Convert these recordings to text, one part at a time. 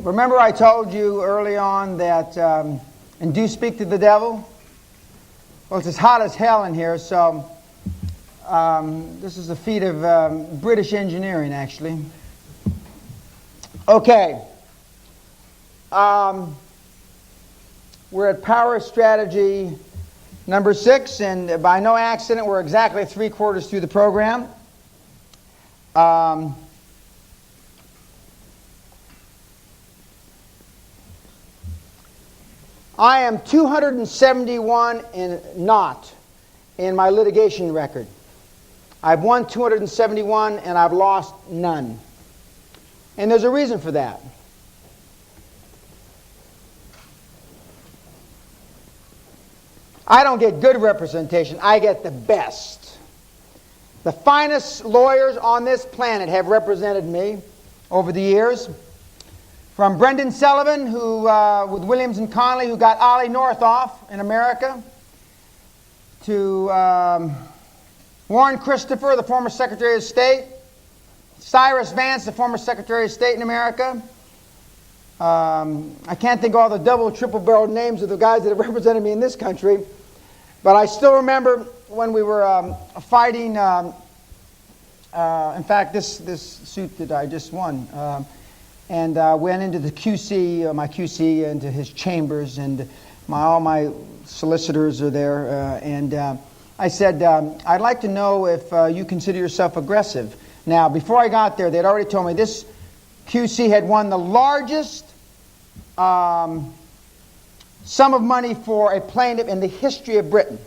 Remember I told you early on that, and do speak to the devil? Well, it's as hot as hell in here, so this is a feat of British engineering, actually. Okay. We're at Power Strategy number 6, and by no accident, we're exactly 3/4 through the program. I am 271 in naught in my litigation record. I've won 271 and I've lost none. And there's a reason for that. I don't get good representation, I get the best. The finest lawyers on this planet have represented me over the years. From Brendan Sullivan, who with Williams and Connolly, who got Ollie North off in America, to Warren Christopher, the former Secretary of State, Cyrus Vance, the former Secretary of State in America. I can't think of all the double, triple-barreled names of the guys that have represented me in this country, but I still remember when we were fighting. In fact, this suit that I just won. And went into the QC, my QC, into his chambers, and all my solicitors are there. And I said, I'd like to know if you consider yourself aggressive. Now, before I got there, they'd already told me this QC had won the largest sum of money for a plaintiff in the history of Britain.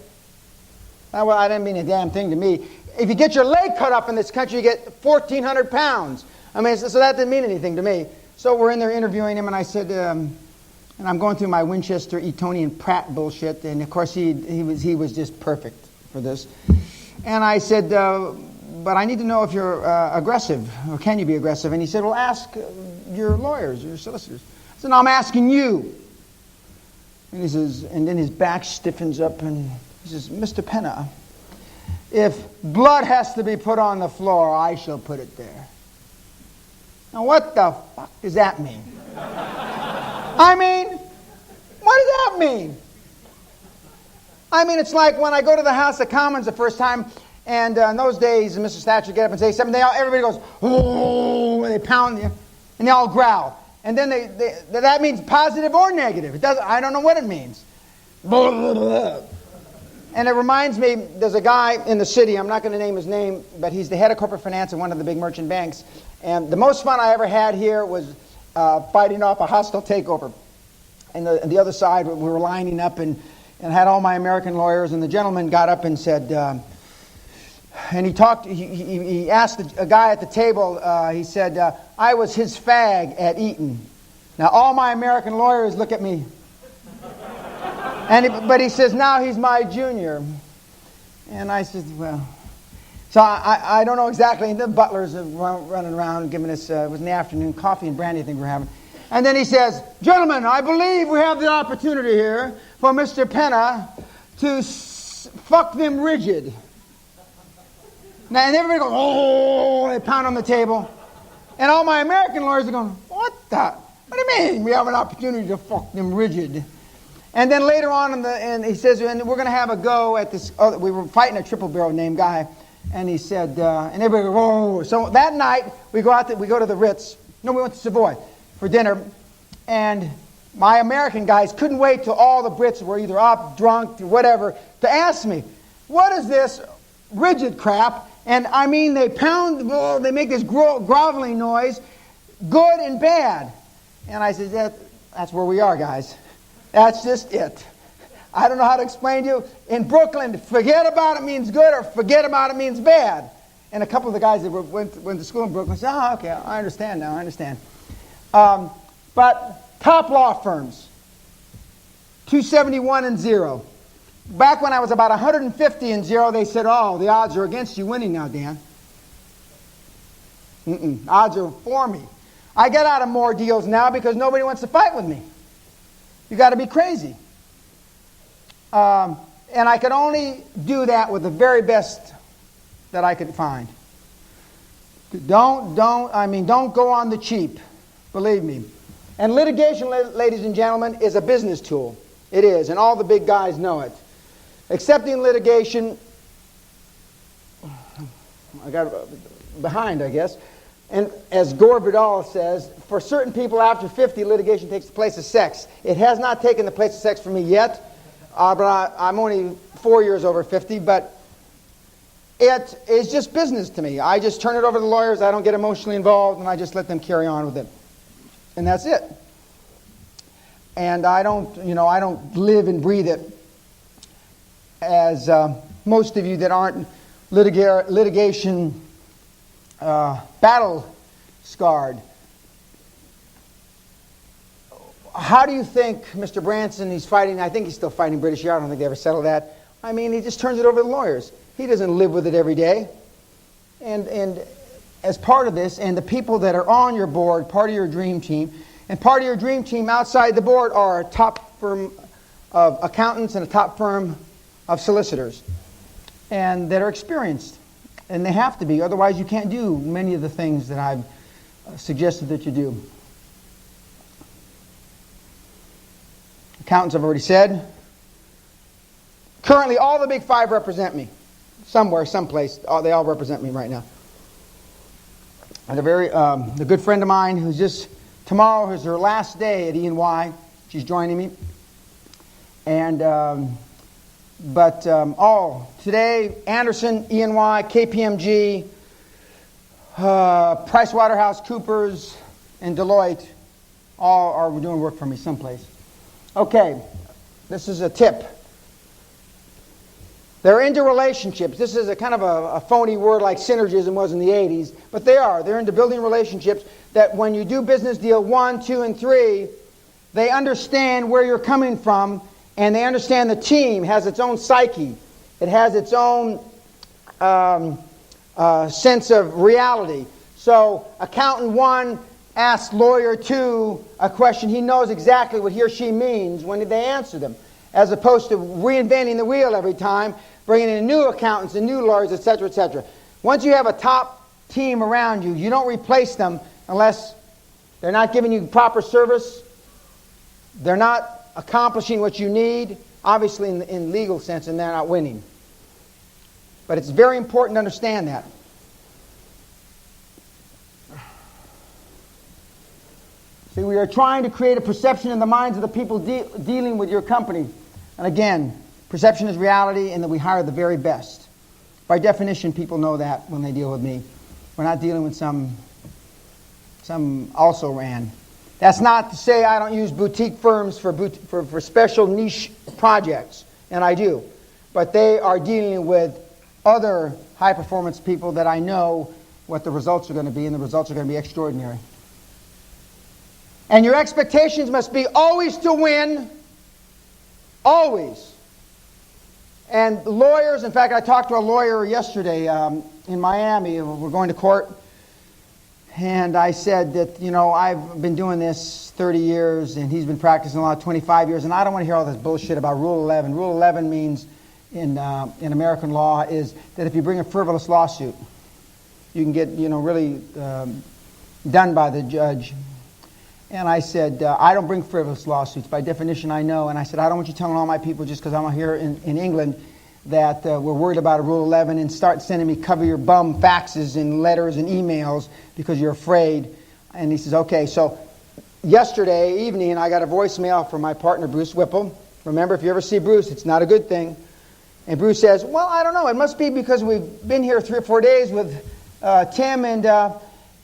Well, I didn't mean a damn thing to me. If you get your leg cut off in this country, you get 1,400 pounds. I mean, so that didn't mean anything to me. So we're in there interviewing him, and I said, and I'm going through my Winchester, Etonian Pratt bullshit, and of course he was just perfect for this. And I said, but I need to know if you're aggressive, or can you be aggressive? And he said, well, ask your lawyers, your solicitors. I said, no, I'm asking you. And he says, and then his back stiffens up, and he says, Mr. Peña, if blood has to be put on the floor, I shall put it there. Now, what the fuck does that mean? I mean, what does that mean? I mean, it's like when I go to the House of Commons the first time, and in those days, Mrs. Thatcher would get up and say something, everybody goes, oh, and they pound you, and they all growl. And then that means positive or negative. I don't know what it means. And it reminds me, there's a guy in the city, I'm not going to name his name, but he's the head of corporate finance at one of the big merchant banks. And the most fun I ever had here was fighting off a hostile takeover. And the other side, we were lining up and had all my American lawyers, and the gentleman got up and said, and he asked a guy at the table, he said, I was his fag at Eton. Now all my American lawyers look at me. But he says, now he's my junior. And I said, well... So I don't know exactly. The butlers are running around giving us, it was in the afternoon, coffee and brandy I think we're having. And then he says, gentlemen, I believe we have the opportunity here for Mr. Peña to fuck them rigid. Now, and everybody goes, oh, they pound on the table. And all my American lawyers are going, what do you mean we have an opportunity to fuck them rigid? And then later on, and he says, and we're going to have a go at this, we were fighting a triple-barrel named guy. And he said, and everybody goes, whoa. So that night, we go to the Ritz. No, we went to Savoy for dinner. And my American guys couldn't wait till all the Brits were either up, drunk, or whatever, to ask me, what is this rigid crap? And I mean, they pound, they make this groveling noise, good and bad. And I said, that's where we are, guys. That's just it. I don't know how to explain to you. In Brooklyn, forget about it means good or forget about it means bad. And a couple of the guys that went to school in Brooklyn said, oh, okay, I understand now, I understand. But top law firms, 271 and 0. Back when I was about 150 and 0, they said, oh, the odds are against you winning now, Dan. Odds are for me. I get out of more deals now because nobody wants to fight with me. You got to be crazy. And I could only do that with the very best that I could find. Don't go on the cheap. Believe me. And litigation, ladies and gentlemen, is a business tool. It is, and all the big guys know it. Accepting litigation, I got behind, I guess. And as Gore Vidal says, for certain people after 50, litigation takes the place of sex. It has not taken the place of sex for me yet, but I'm only 4 years over 50, but it is just business to me. I just turn it over to the lawyers, I don't get emotionally involved, and I just let them carry on with it. And that's it. And I don't live and breathe it as most of you that aren't litigation battle scarred. How do you think Mr. Branson, he's fighting, I think he's still fighting British Yard, I don't think they ever settled that. I mean, he just turns it over to the lawyers. He doesn't live with it every day. And as part of this, and the people that are on your board, part of your dream team, and part of your dream team outside the board are a top firm of accountants and a top firm of solicitors, and that are experienced. And they have to be, otherwise you can't do many of the things that I've suggested that you do. Accountants, I've already said. Currently, all the big five represent me. Somewhere, someplace, they all represent me right now. And a good friend of mine who's just, tomorrow is her last day at E&Y. She's joining me. And, today, Anderson, E&Y, KPMG, PricewaterhouseCoopers, and Deloitte all are doing work for me someplace. Okay, this is a tip. They're into relationships. This is a kind of a phony word like synergism was in the 80s, but they are. They're into building relationships that when you do business deal 1, 2, and 3, they understand where you're coming from, and they understand the team has its own psyche. It has its own sense of reality. So accountant 1 asks lawyer 2 a question. He knows exactly what he or she means when they answer them, as opposed to reinventing the wheel every time, bringing in new accountants and new lawyers, etc., etc. Once you have a top team around you, you don't replace them unless they're not giving you proper service, they're not accomplishing what you need, obviously in legal sense, and they're not winning. But it's very important to understand that. See, we are trying to create a perception in the minds of the people dealing with your company. And again, perception is reality, and that we hire the very best. By definition, people know that when they deal with me. We're not dealing with some also-ran. That's not to say I don't use boutique firms for special niche projects, and I do. But they are dealing with other high-performance people that I know what the results are going to be, and the results are going to be extraordinary. And your expectations must be always to win, always. And lawyers, in fact, I talked to a lawyer yesterday in Miami. We're going to court. And I said that, I've been doing this 30 years, and he's been practicing law 25 years, and I don't want to hear all this bullshit about Rule 11. Rule 11 means, in American law, is that if you bring a frivolous lawsuit, you can get, really done by the judge. And I said, I don't bring frivolous lawsuits. By definition, I know. And I said, I don't want you telling all my people just because I'm here in England that we're worried about a Rule 11 and start sending me cover your bum faxes and letters and emails because you're afraid. And he says, okay. So yesterday evening, I got a voicemail from my partner, Bruce Whipple. Remember, if you ever see Bruce, it's not a good thing. And Bruce says, well, I don't know. It must be because we've been here 3 or 4 days with Tim, and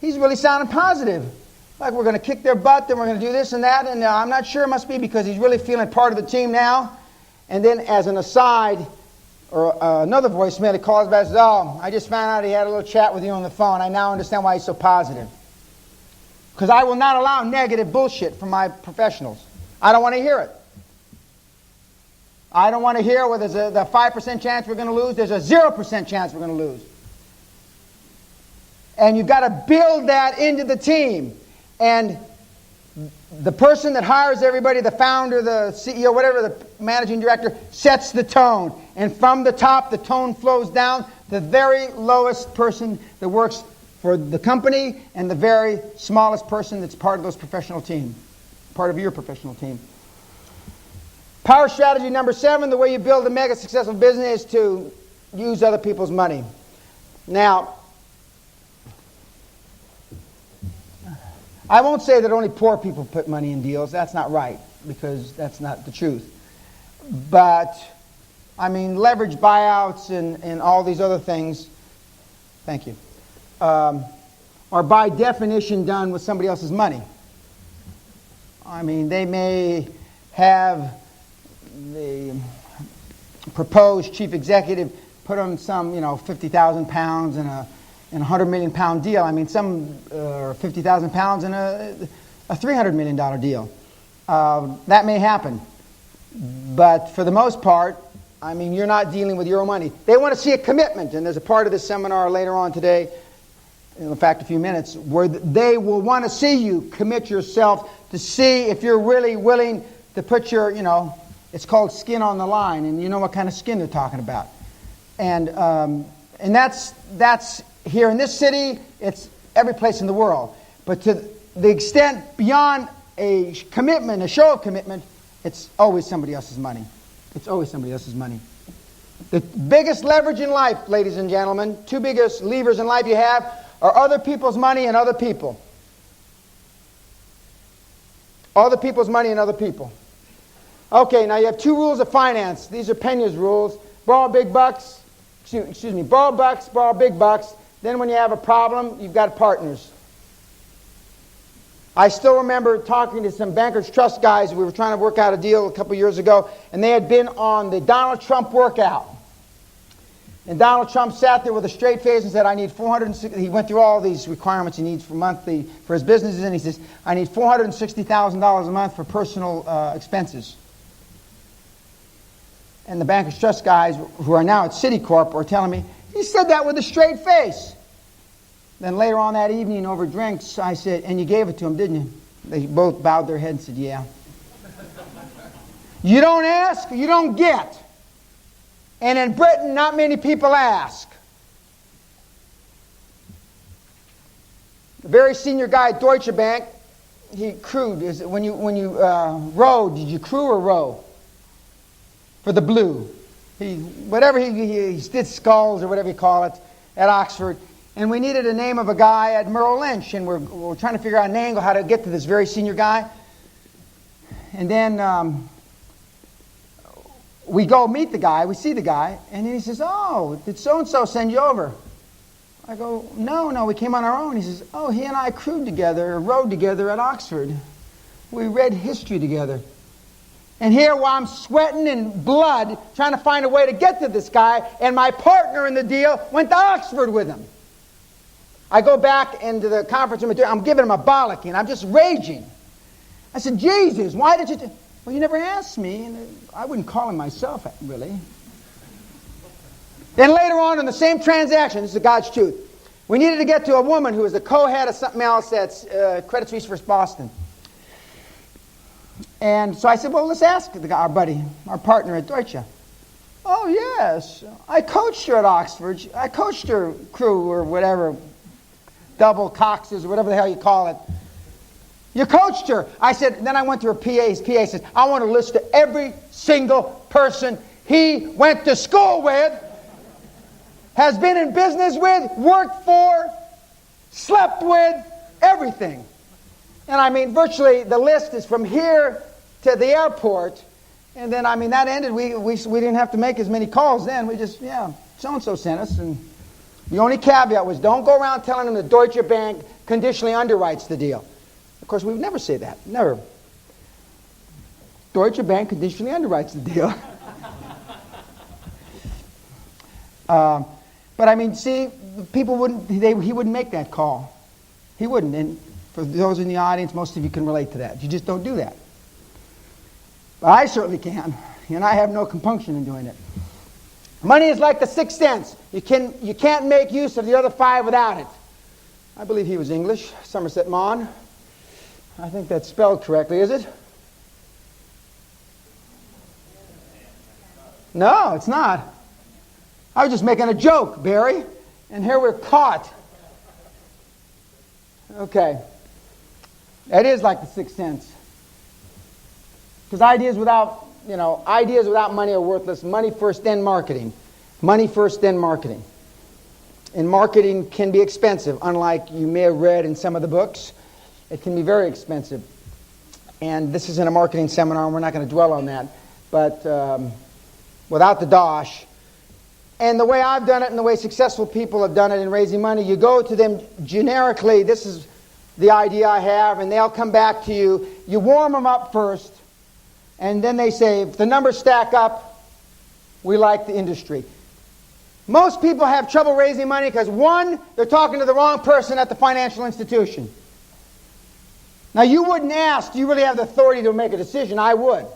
he's really sounding positive. Like we're going to kick their butt, and we're going to do this and that, and I'm not sure. It must be because he's really feeling part of the team now. And then as an aside, or another voicemail, he calls back and says, oh, I just found out he had a little chat with you on the phone. I now understand why he's so positive. Because I will not allow negative bullshit from my professionals. I don't want to hear it. I don't want to hear where there's a 5% chance we're going to lose. There's a 0% chance we're going to lose. And you've got to build that into the team. And the person that hires everybody, the founder, the CEO, whatever, the managing director, sets the tone. And from the top, the tone flows down. The very lowest person that works for the company and the very smallest person that's part of those professional team. part of your professional team. Power strategy number 7, the way you build a mega successful business is to use other people's money. Now, I won't say that only poor people put money in deals. That's not right, because that's not the truth. But, I mean, leverage buyouts and all these other things, thank you, are by definition done with somebody else's money. I mean, they may have the proposed chief executive put on some, 50,000 pounds in a $100 million deal. I mean, some 50,000 pounds in a $300 million deal. That may happen. But for the most part, I mean, you're not dealing with your own money. They want to see a commitment, and there's a part of this seminar later on today, in fact, a few minutes, where they will want to see you commit yourself to see if you're really willing to put your, it's called skin on the line, and you know what kind of skin they're talking about. And that's here in this city, it's every place in the world. But to the extent beyond a commitment, a show of commitment, it's always somebody else's money. It's always somebody else's money. The biggest leverage in life, ladies and gentlemen, 2 biggest levers in life you have are other people's money and other people. Other people's money and other people. Okay, now you have 2 rules of finance. These are Peña's rules. Borrow big bucks. Excuse me. Borrow bucks, borrow big bucks. Then when you have a problem, you've got partners. I still remember talking to some Bankers Trust guys. We were trying to work out a deal a couple years ago, and they had been on the Donald Trump workout. And Donald Trump sat there with a straight face and said, I need 460. He went through all these requirements he needs for monthly for his businesses, and he says, I need $460,000 a month for personal expenses. And the Bankers Trust guys, who are now at Citicorp, were telling me, he said that with a straight face. Then later on that evening over drinks, I said, and you gave it to him, didn't you? They both bowed their heads and said, yeah. You don't ask, you don't get. And in Britain, not many people ask. A very senior guy at Deutsche Bank, he crewed. When you rowed, did you crew or row? For the blue. He did sculls or whatever you call it at Oxford. And we needed a name of a guy at Merrill Lynch, and we're trying to figure out an angle how to get to this very senior guy. And then we go meet the guy, we see the guy, and then he says, oh, did so-and-so send you over? I go, no, we came on our own. He says, oh, he and I crewed together, or rowed together at Oxford. We read history together. And here, while I'm sweating in blood, trying to find a way to get to this guy, and my partner in the deal went to Oxford with him. I go back into the conference room, I'm giving him a bollocking, I'm just raging. I said, Jesus, why did you... Well, you never asked me, and I wouldn't call him myself, really. Then later on in the same transaction, this is God's truth, we needed to get to a woman who was the co-head of something else at Credit Suisse First Boston. And so I said, well, let's ask our buddy, our partner at Deutsche. Oh, yes. I coached her at Oxford. I coached her crew or whatever, double coxes or whatever the hell you call it. You coached her. I said, then I went to her PA. His PA says, I want a list of every single person he went to school with, has been in business with, worked for, slept with, everything. And I mean, virtually the list is from here to the airport. And then, I mean, that ended. We didn't have to make as many calls then. We just, so-and-so sent us. And the only caveat was don't go around telling them that Deutsche Bank conditionally underwrites the deal. Of course, we would never say that. Never. Deutsche Bank conditionally underwrites the deal. But I mean, see, people wouldn't, he wouldn't make that call. He wouldn't. And for those in the audience, most of you can relate to that. You just don't do that. But I certainly can. And I have no compunction in doing it. Money is like the sixth sense. You can't make use of the other five without it. I believe he was English, Somerset Maugham. I think that's spelled correctly, is it? No, it's not. I was just making a joke, Barry. And here we're caught. Okay. That is like the sixth sense. Because ideas without money are worthless. Money first, then marketing. Money first, then marketing. And marketing can be expensive, unlike you may have read in some of the books. It can be very expensive. And this isn't a marketing seminar, and we're not going to dwell on that. But without the dosh, and the way I've done it and the way successful people have done it in raising money, you go to them generically, this is the idea I have, and they'll come back to you. You warm them up first, and then they say, if the numbers stack up, we like the industry. Most people have trouble raising money because, one, they're talking to the wrong person at the financial institution. Now, you wouldn't ask, do you really have the authority to make a decision? I would.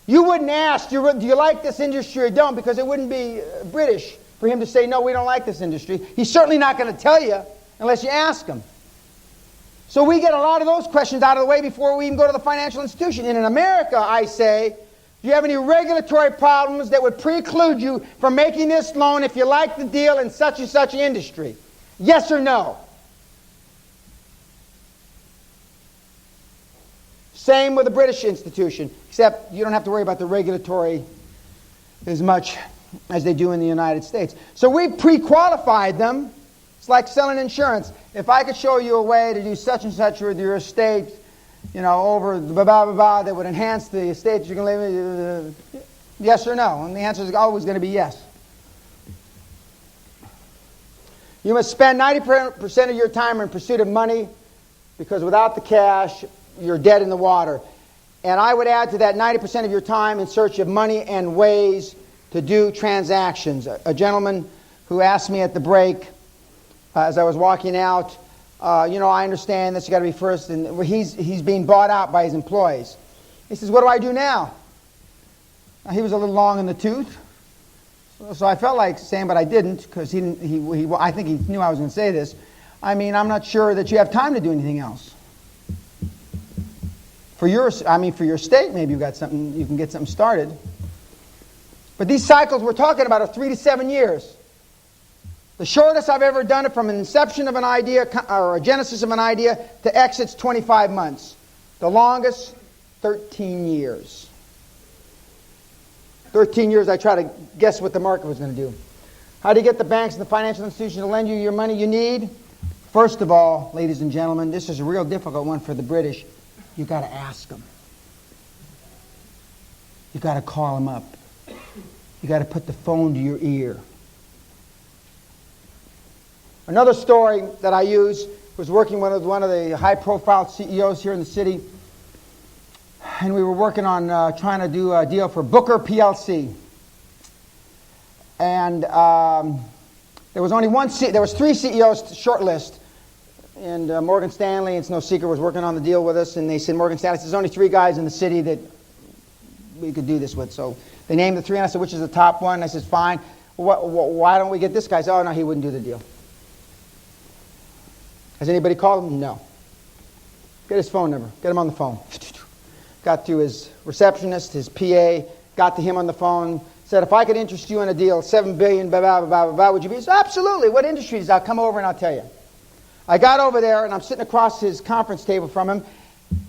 You wouldn't ask, do you like this industry or don't? Because it wouldn't be British for him to say, no, we don't like this industry. He's certainly not going to tell you unless you ask him. So we get a lot of those questions out of the way before we even go to the financial institution. And in America, I say, do you have any regulatory problems that would preclude you from making this loan if you like the deal in such and such industry? Yes or no? Same with the British institution, except you don't have to worry about the regulatory as much as they do in the United States. So we pre-qualified them. It's like selling insurance. If I could show you a way to do such and such with your estate, over the blah, that would enhance the estate that you're going to live in, yes or no? And the answer is always going to be yes. You must spend 90% of your time in pursuit of money, because without the cash, you're dead in the water. And I would add to that 90% of your time in search of money and ways to do transactions. A gentleman who asked me at the break, as I was walking out, I understand this, you got to be first, and he's being bought out by his employees. He says, what do I do now? Now, he was a little long in the tooth, so I felt like saying, but I didn't, because I think he knew I was going to say this. I'm not sure that you have time to do anything else. For your state, maybe you can get something started. But these cycles we're talking about are 3 to 7 years. The shortest I've ever done it from an inception of an idea or a genesis of an idea to exits, 25 months. The longest, 13 years. 13 years I try to guess what the market was going to do. How do you get the banks and the financial institutions to lend you your money you need? First of all, ladies and gentlemen, this is a real difficult one for the British. You've got to ask them. You've got to call them up. You've got to put the phone to your ear. Another story that I use was working with one of the high-profile CEOs here in the city, and we were working on trying to do a deal for Booker PLC. And there was only there was 3 CEOs shortlist. And Morgan Stanley, it's no secret, was working on the deal with us. And they said, Morgan Stanley says, there's only 3 guys in the city that we could do this with. So they named the 3, and I said, which is the top one? And I said, fine. Why don't we get this guy? He said, oh, no, he wouldn't do the deal. Has anybody called him? No. Get his phone number. Get him on the phone. Got to his receptionist, his PA, got to him on the phone, said, if I could interest you in a deal, $7 billion, blah, blah, blah, blah, blah, would you be? He said, absolutely. What industries? I'll come over and I'll tell you. I got over there, and I'm sitting across his conference table from him,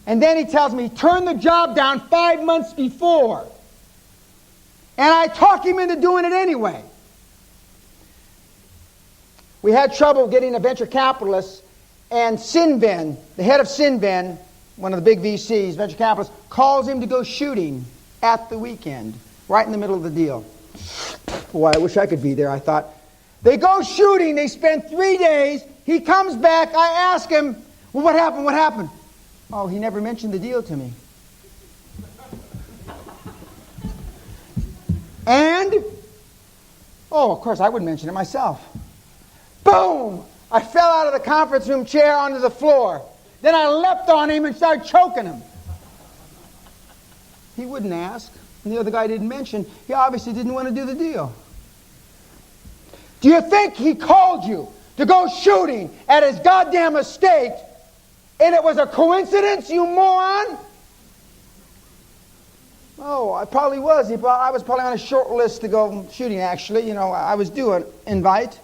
and then he tells me he turned the job down 5 months before. And I talk him into doing it anyway. We had trouble getting a venture capitalist, and Sinven, the head of Sinven, one of the big VCs, venture capitalists, calls him to go shooting at the weekend, right in the middle of the deal. Boy, I wish I could be there, I thought. They go shooting, they spend 3 days. He comes back, I ask him, well, what happened, what happened? Oh, he never mentioned the deal to me. And, oh, of course, I wouldn't mention it myself. Boom! I fell out of the conference room chair onto the floor. Then I leapt on him and started choking him. He wouldn't ask, and the other guy didn't mention. He obviously didn't want to do the deal. Do you think he called you to go shooting at his goddamn estate, and it was a coincidence, you moron? Oh, I probably was. I was probably on a short list to go shooting, actually. I was due an invite.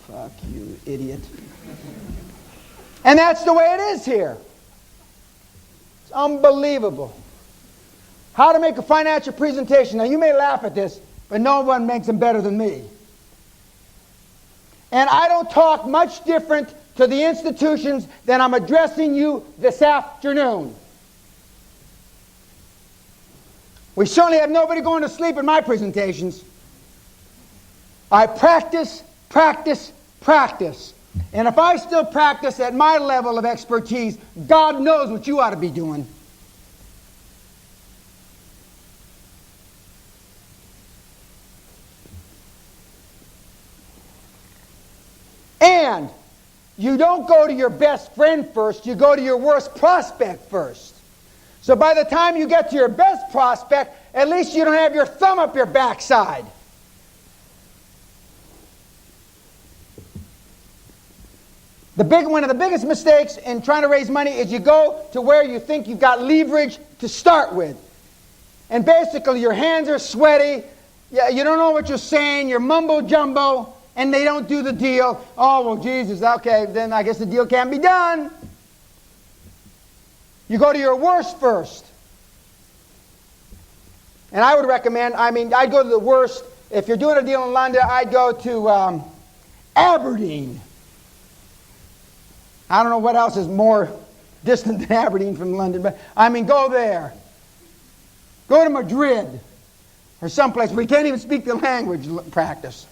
Fuck you, idiot. And that's the way it is here. It's unbelievable. How to make a financial presentation. Now, you may laugh at this, but no one makes them better than me. And I don't talk much different to the institutions than I'm addressing you this afternoon. We certainly have nobody going to sleep in my presentations. I practice, practice, practice. And if I still practice at my level of expertise, God knows what you ought to be doing. And you don't go to your best friend first, you go to your worst prospect first. So by the time you get to your best prospect, at least you don't have your thumb up your backside. One of the biggest mistakes in trying to raise money is you go to where you think you've got leverage to start with. And basically your hands are sweaty, you don't know what you're saying, you're mumbo-jumbo, and they don't do the deal. Oh, well, Jesus, okay, then I guess the deal can't be done. You go to your worst first. And I would recommend, I'd go to the worst. If you're doing a deal in London, I'd go to Aberdeen. I don't know what else is more distant than Aberdeen from London, but go there. Go to Madrid or someplace where you can't even speak the language, practice.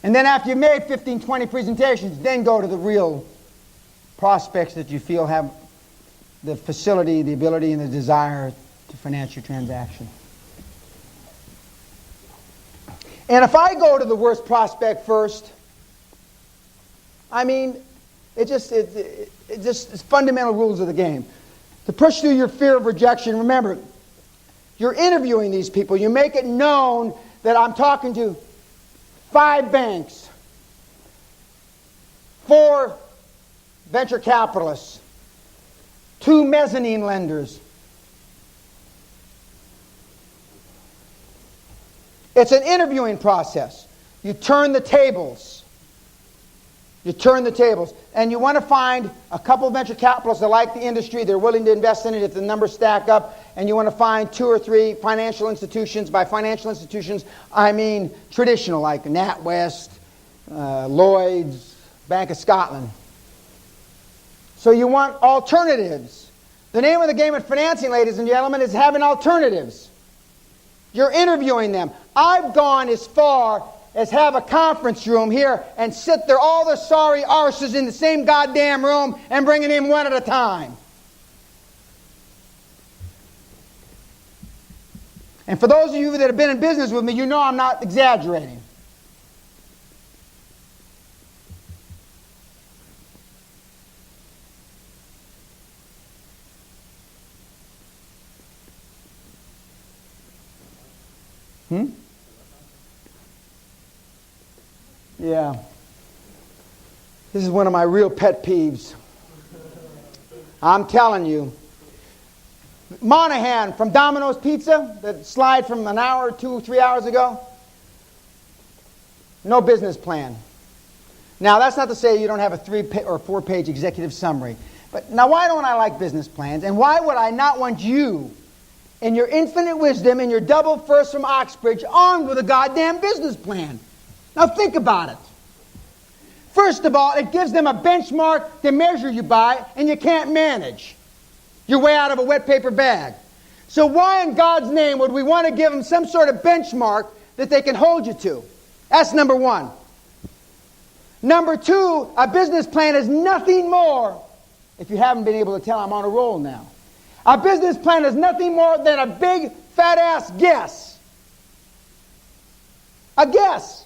And then after you've made 15, 20 presentations, then go to the real prospects that you feel have the facility, the ability, and the desire to finance your transaction. And if I go to the worst prospect first, it's fundamental rules of the game. To push through your fear of rejection, remember, you're interviewing these people. You make it known that I'm talking to 5 banks, 4 venture capitalists, 2 mezzanine lenders. It's an interviewing process. You turn the tables. You turn the tables. And you want to find a couple of venture capitalists that like the industry, they're willing to invest in it if the numbers stack up, and you want to find 2 or 3 financial institutions. By financial institutions, I mean traditional, like NatWest, Lloyd's, Bank of Scotland. So you want alternatives. The name of the game at financing, ladies and gentlemen, is having alternatives. You're interviewing them. I've gone as far as have a conference room here and sit there, all the sorry arses in the same goddamn room, and bringing in one at a time. And for those of you that have been in business with me, you know I'm not exaggerating. Yeah. This is one of my real pet peeves. I'm telling you. Monahan from Domino's Pizza, that slide from an hour, 2, 3 hours ago. No business plan. Now, that's not to say you don't have a 3 or 4 page executive summary. But now, why don't I like business plans? And why would I not want you, in your infinite wisdom, in your double first from Oxbridge, armed with a goddamn business plan? Now think about it. First of all, it gives them a benchmark to measure you by, and you can't manage. You're way out of a wet paper bag. So why in God's name would we want to give them some sort of benchmark that they can hold you to? That's number one. Number two, a business plan is nothing more, if you haven't been able to tell, I'm on a roll now. A business plan is nothing more than a big, fat-ass guess. A guess.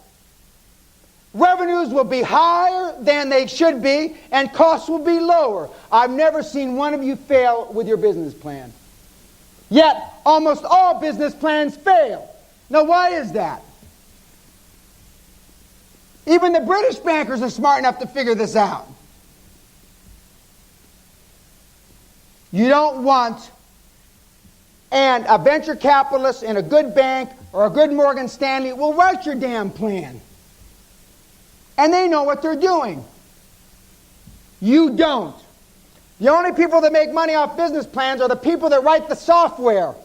Revenues will be higher than they should be, and costs will be lower. I've never seen one of you fail with your business plan. Yet, almost all business plans fail. Now, why is that? Even the British bankers are smart enough to figure this out. You don't want, and a venture capitalist in a good bank or a good Morgan Stanley will write your damn plan. And they know what they're doing. You don't. The only people that make money off business plans are the people that write the software.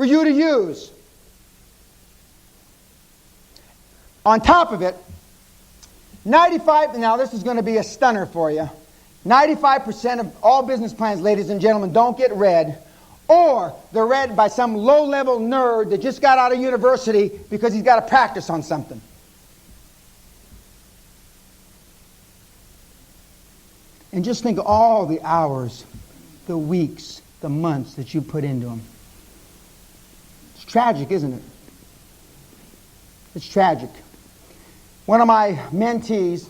for you to use. On top of it, 95, now this is going to be a stunner for you, 95% of all business plans, ladies and gentlemen, don't get read, or they're read by some low-level nerd that just got out of university because he's got to practice on something. And just think of all the hours, the weeks, the months that you put into them. It's tragic, isn't it? It's tragic. One of my mentees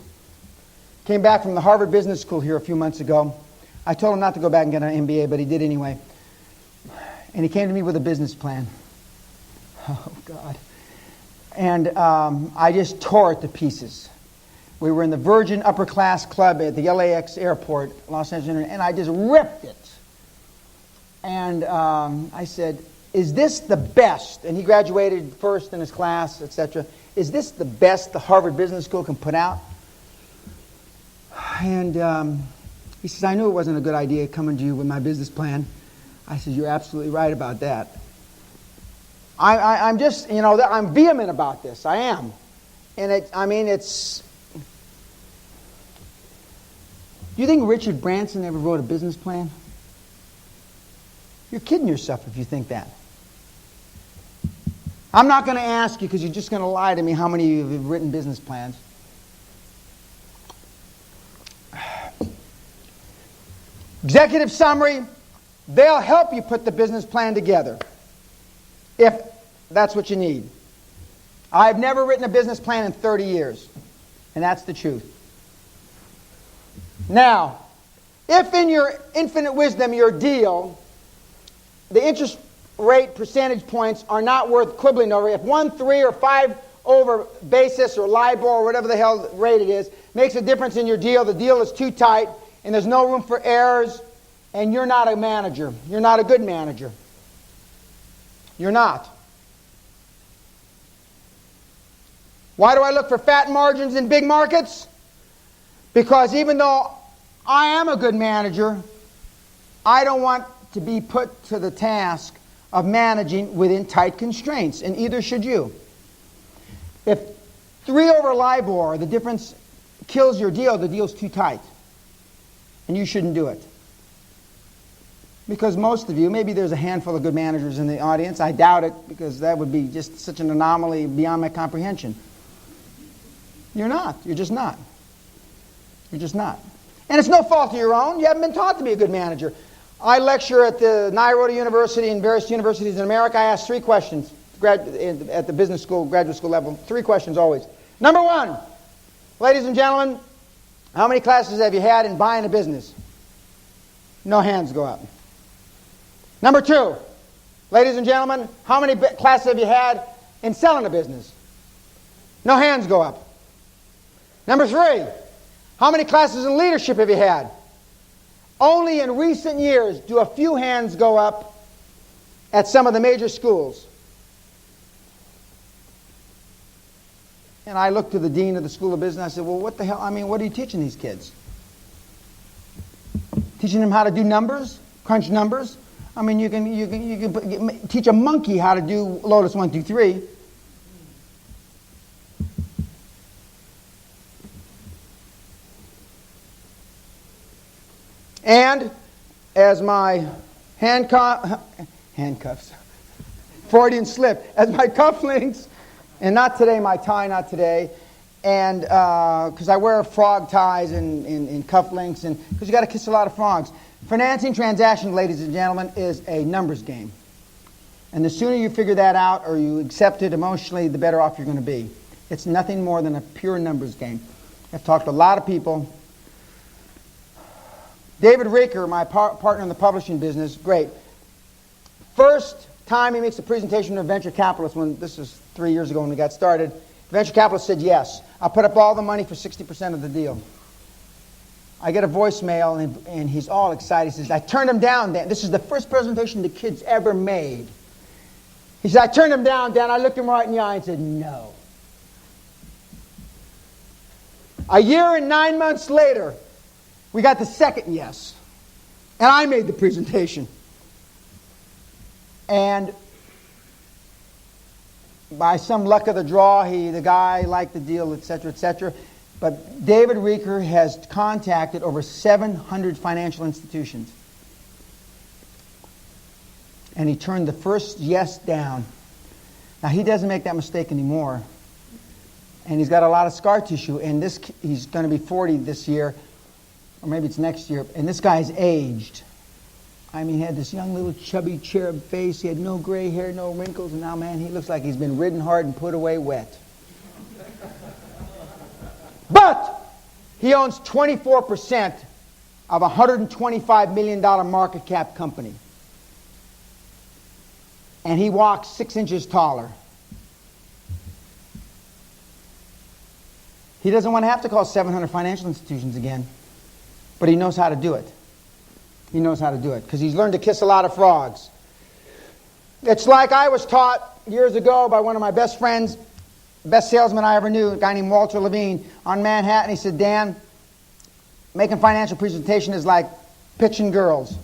came back from the Harvard Business School here a few months ago. I told him not to go back and get an MBA, but he did anyway. And he came to me with a business plan. Oh, God. And I just tore it to pieces. We were in the Virgin Upper Class Club at the LAX airport, Los Angeles, and I just ripped it. And I said, is this the best? And he graduated first in his class, etc. Is this the best the Harvard Business School can put out? And he says, I knew it wasn't a good idea coming to you with my business plan. I said, you're absolutely right about that. I'm just, I'm vehement about this. I am. And it's... Do you think Richard Branson ever wrote a business plan? You're kidding yourself if you think that. I'm not going to ask you because you're just going to lie to me how many of you have written business plans. Executive summary, they'll help you put the business plan together if that's what you need. I've never written a business plan in 30 years, and that's the truth. Now, if in your infinite wisdom, your deal, the interest rate percentage points are not worth quibbling over, if 1, 3, or 5 over basis or LIBOR or whatever the hell rate it is makes a difference in your deal, the deal is too tight and there's no room for errors, and you're not a manager. You're not a good manager. You're not. Why do I look for fat margins in big markets? Because even though I am a good manager, I don't want to be put to the task of managing within tight constraints, and either should you. If 3 over LIBOR, the difference kills your deal, the deal's too tight, and you shouldn't do it. Because most of you, maybe there's a handful of good managers in the audience, I doubt it, because that would be just such an anomaly beyond my comprehension. You're not. You're just not. You're just not. And it's no fault of your own. You haven't been taught to be a good manager. I lecture at the Nairobi University and various universities in America. I ask 3 questions at the business school, graduate school level. 3 questions always. Number 1, ladies and gentlemen, how many classes have you had in buying a business? No hands go up. Number 2, ladies and gentlemen, how many classes have you had in selling a business? No hands go up. Number 3, how many classes in leadership have you had? Only in recent years do a few hands go up at some of the major schools. And I looked to the dean of the School of Business. I said, well, what the hell? What are you teaching these kids? Teaching them how to do numbers? Crunch numbers? You can teach a monkey how to do Lotus 1, 2, 3. And as my handcuffs, Freudian slip, as my cufflinks, and not today, my tie, not today, and because I wear frog ties and cufflinks, and because you got to kiss a lot of frogs. Financing transactions, ladies and gentlemen, is a numbers game. And the sooner you figure that out or you accept it emotionally, the better off you're going to be. It's nothing more than a pure numbers game. I've talked to a lot of people. David Raker, my partner in the publishing business, great. First time he makes a presentation to a venture capitalist, this was 3 years ago when we got started, the venture capitalist said, yes, I'll put up all the money for 60% of the deal. I get a voicemail, and he's all excited. He says, I turned him down, Dan. This is the first presentation the kid's ever made. He said, I turned him down, Dan. I looked him right in the eye and said, no. A year and 9 months later, we got the second yes. And I made the presentation. And by some luck of the draw, the guy liked the deal, etc., etc. But David Reeker has contacted over 700 financial institutions. And he turned the first yes down. Now, he doesn't make that mistake anymore. And he's got a lot of scar tissue. And he's going to be 40 this year, or maybe it's next year. And this guy's aged. I mean, he had this young little chubby cherub face. He had no gray hair, no wrinkles. And now, man, he looks like he's been ridden hard and put away wet. But he owns 24% of a $125 million market cap company. And he walks 6 inches taller. He doesn't want to have to call 700 financial institutions again. But he knows how to do it. He knows how to do it because he's learned to kiss a lot of frogs. It's like I was taught years ago by one of my best friends, best salesman I ever knew, a guy named Walter Levine, on Manhattan. He said, Dan, making financial presentation is like pitching girls.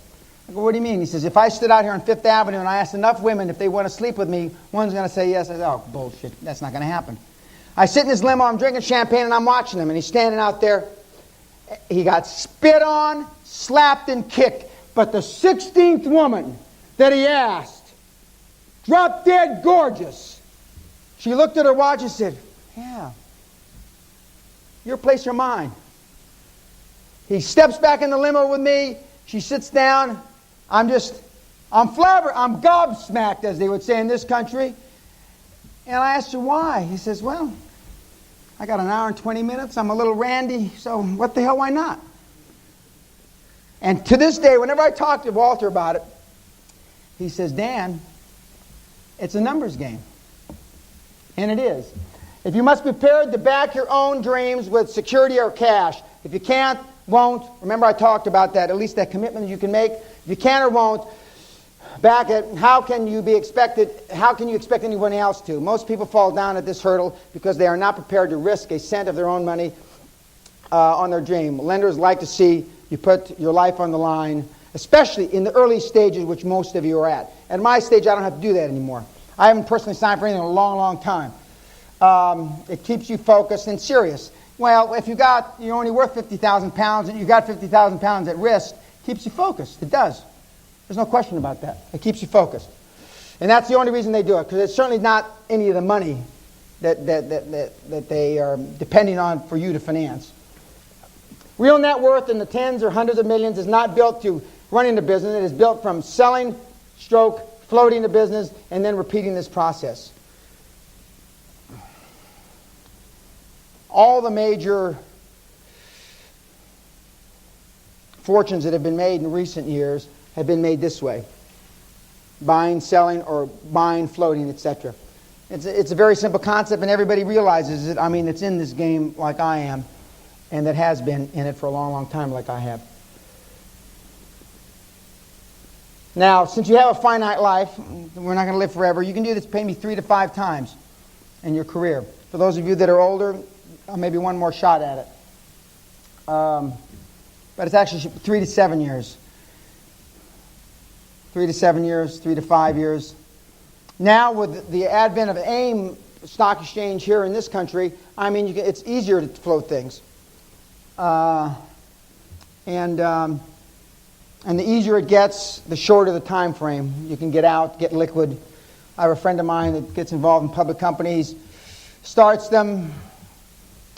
I go, what do you mean? He says, if I stood out here on Fifth Avenue and I asked enough women if they want to sleep with me, one's going to say yes. I said, oh, bullshit. That's not going to happen. I sit in his limo, I'm drinking champagne, and I'm watching him, and he's standing out there. He got spit on, slapped, and kicked. But the 16th woman that he asked, drop dead gorgeous. She looked at her watch and said, yeah, your place or mine. He steps back in the limo with me. She sits down. I'm gobsmacked, as they would say in this country. And I asked her why. He says, well, I got an hour and 20 minutes. I'm a little randy, so what the hell, why not? And to this day, whenever I talk to Walter about it, he says, Dan, it's a numbers game. And it is. If you must be prepared to back your own dreams with security or cash, if you can't, won't, remember I talked about that, at least that commitment you can make. If you can or won't, back it. How can you expect anyone else to? Most people fall down at this hurdle because they are not prepared to risk a cent of their own money on their dream. Lenders like to see you put your life on the line, especially in the early stages, which most of you are at. At my stage, I don't have to do that anymore. I haven't personally signed for anything in a long, long time. It keeps you focused and serious. Well, if you're only worth 50,000 pounds and you got 50,000 pounds at risk, it keeps you focused. It does. There's no question about that. It keeps you focused. And that's the only reason they do it, because it's certainly not any of the money that they are depending on for you to finance. Real net worth in the tens or hundreds of millions is not built to running the business. It is built from selling, floating the business, and then repeating this process. All the major fortunes that have been made in recent years have been made this way. Buying, selling, or buying, floating, etc. It's a very simple concept, and everybody realizes it. I mean, it's in this game like I am, and that has been in it for a long, long time like I have. Now, since you have a finite life, we're not going to live forever, you can do this maybe 3 to 5 times in your career. For those of you that are older, maybe one more shot at it. But it's actually 3 to 7 years. 3 to 7 years, 3 to 5 years. Now, with the advent of AIM stock exchange here in this country, I mean, it's easier to float things. And the easier it gets, the shorter the time frame. You can get out, get liquid. I have a friend of mine that gets involved in public companies, starts them,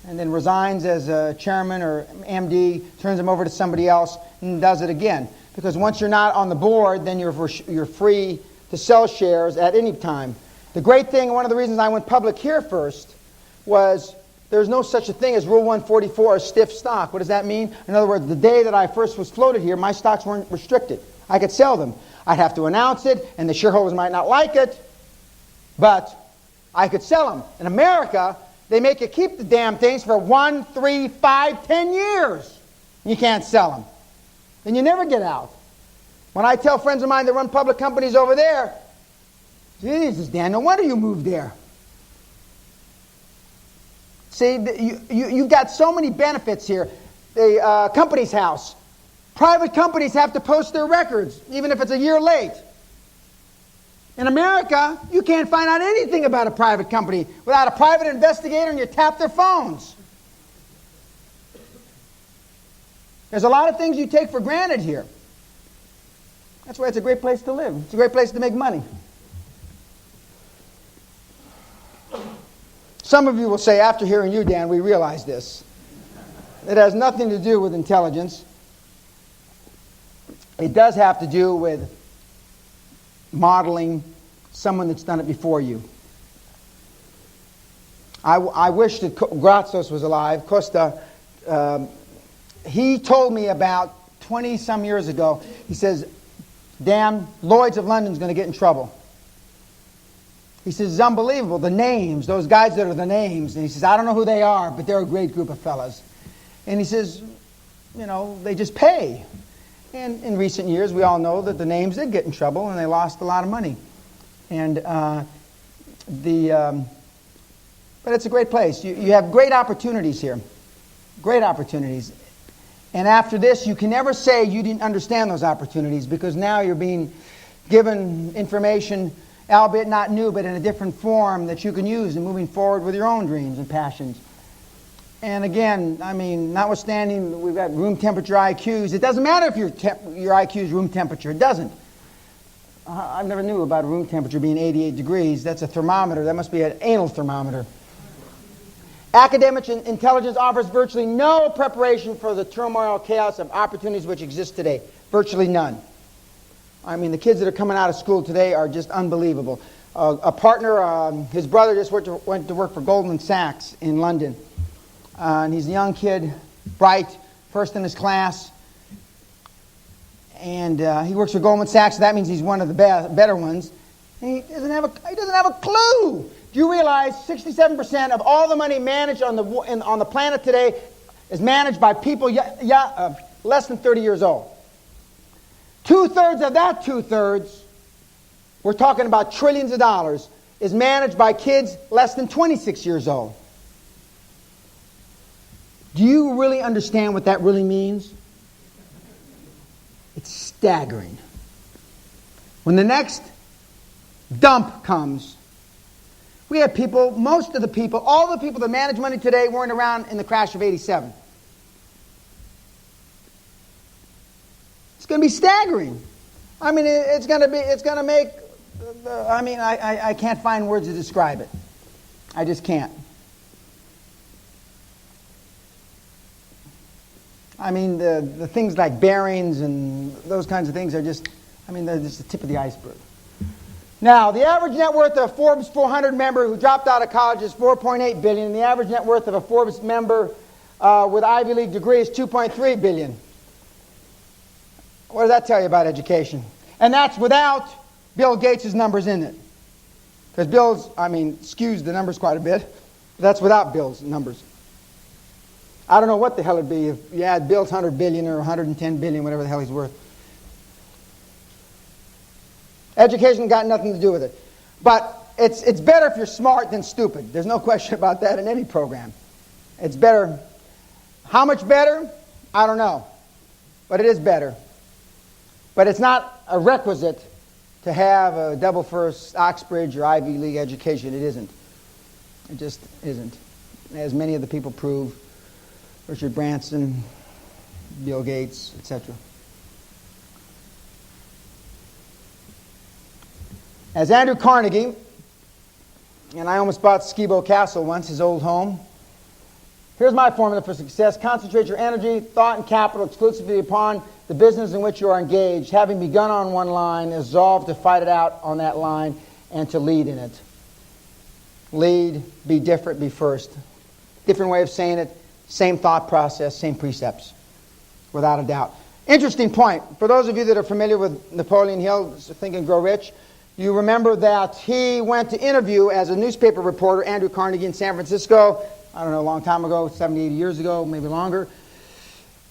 and then resigns as a chairman or MD, turns them over to somebody else, and does it again. Because once you're not on the board, then you're free to sell shares at any time. The great thing, one of the reasons I went public here first, was there's no such a thing as Rule 144, a stiff stock. What does that mean? In other words, the day that I first was floated here, my stocks weren't restricted. I could sell them. I'd have to announce it, and the shareholders might not like it, but I could sell them. In America, they make you keep the damn things for 1, 3, 5, 10 years. You can't sell them. Then you never get out. When I tell friends of mine that run public companies over there, Jesus, Dan, no wonder you moved there. See, you've got so many benefits here. The company's house. Private companies have to post their records, even if it's a year late. In America, you can't find out anything about a private company without a private investigator and you tap their phones. There's a lot of things you take for granted here. That's why it's a great place to live. It's a great place to make money. Some of you will say, after hearing you, Dan, we realize this. It has nothing to do with intelligence. It does have to do with modeling someone that's done it before you. I wish that Grazos was alive. Costa, he told me about 20-some years ago, he says, Dan, Lloyd's of London's going to get in trouble. He says, it's unbelievable, the names, those guys that are the names. And he says, I don't know who they are, but they're a great group of fellas. And he says, you know, they just pay. And in recent years, we all know that the names did get in trouble and they lost a lot of money. And but it's a great place. You have great opportunities here. Great opportunities. And after this, you can never say you didn't understand those opportunities, because now you're being given information, albeit not new, but in a different form that you can use in moving forward with your own dreams and passions. And again, I mean, notwithstanding, we've got room temperature IQs. It doesn't matter if your IQ is room temperature. It doesn't. I never knew about room temperature being 88 degrees. That's a thermometer. That must be an anal thermometer. Academic intelligence offers virtually no preparation for the turmoil, chaos of opportunities which exist today. Virtually none. I mean, the kids that are coming out of school today are just unbelievable. A partner, his brother just went to work for Goldman Sachs in London. And he's a young kid, bright, first in his class. And he works for Goldman Sachs, so that means he's one of the better ones. And he doesn't have a clue. Do you realize 67% of all the money managed on the planet today is managed by people less than 30 years old? 2/3 of that 2/3, we're talking about trillions of dollars, is managed by kids less than 26 years old. Do you really understand what that really means? It's staggering. When the next dump comes, we have people, most of the people, all the people that manage money today weren't around in the crash of '87. It's going to be staggering. I mean, it's going to make, I can't find words to describe it. I just can't. I mean, the things like bearings and those kinds of things are just, they're just the tip of the iceberg. Now, the average net worth of a Forbes 400 member who dropped out of college is $4.8 billion, and the average net worth of a Forbes member with Ivy League degree is $2.3 billion. What does that tell you about education? And that's without Bill Gates' numbers in it. Because Bill's, skews the numbers quite a bit. But that's without Bill's numbers. I don't know what the hell it'd be if you add Bill's 100 billion or 110 billion, whatever the hell he's worth. Education got nothing to do with it. But it's better if you're smart than stupid. There's no question about that in any program. It's better. How much better? I don't know. But it is better. But it's not a requisite to have a double first Oxbridge or Ivy League education. It isn't. It just isn't. As many of the people prove, Richard Branson, Bill Gates, etc. As Andrew Carnegie, and I almost bought Skibo Castle once, his old home. Here's my formula for success. Concentrate your energy, thought, and capital exclusively upon the business in which you are engaged. Having begun on one line, resolve to fight it out on that line and to lead in it. Lead, be different, be first. Different way of saying it, same thought process, same precepts, without a doubt. Interesting point. For those of you that are familiar with Napoleon Hill, Think and Grow Rich, you remember that he went to interview as a newspaper reporter Andrew Carnegie in San Francisco, I don't know, a long time ago, 70, 80 years ago, maybe longer.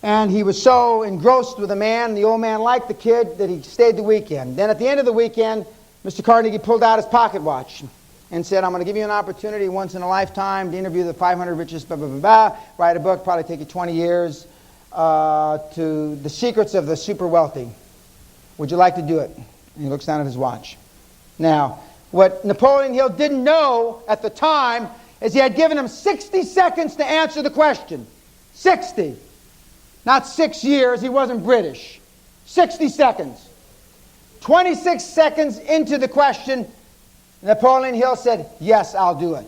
And he was so engrossed with the man, the old man liked the kid, that he stayed the weekend. Then at the end of the weekend, Mr. Carnegie pulled out his pocket watch and said, I'm going to give you an opportunity once in a lifetime to interview the 500 richest, blah, blah, blah, blah, write a book, probably take you 20 years, to the secrets of the super wealthy. Would you like to do it? And he looks down at his watch. Now, what Napoleon Hill didn't know at the time is he had given him 60 seconds to answer the question. 60. Not 6 years. He wasn't British. 60 seconds. 26 seconds into the question, Napoleon Hill said, "Yes, I'll do it."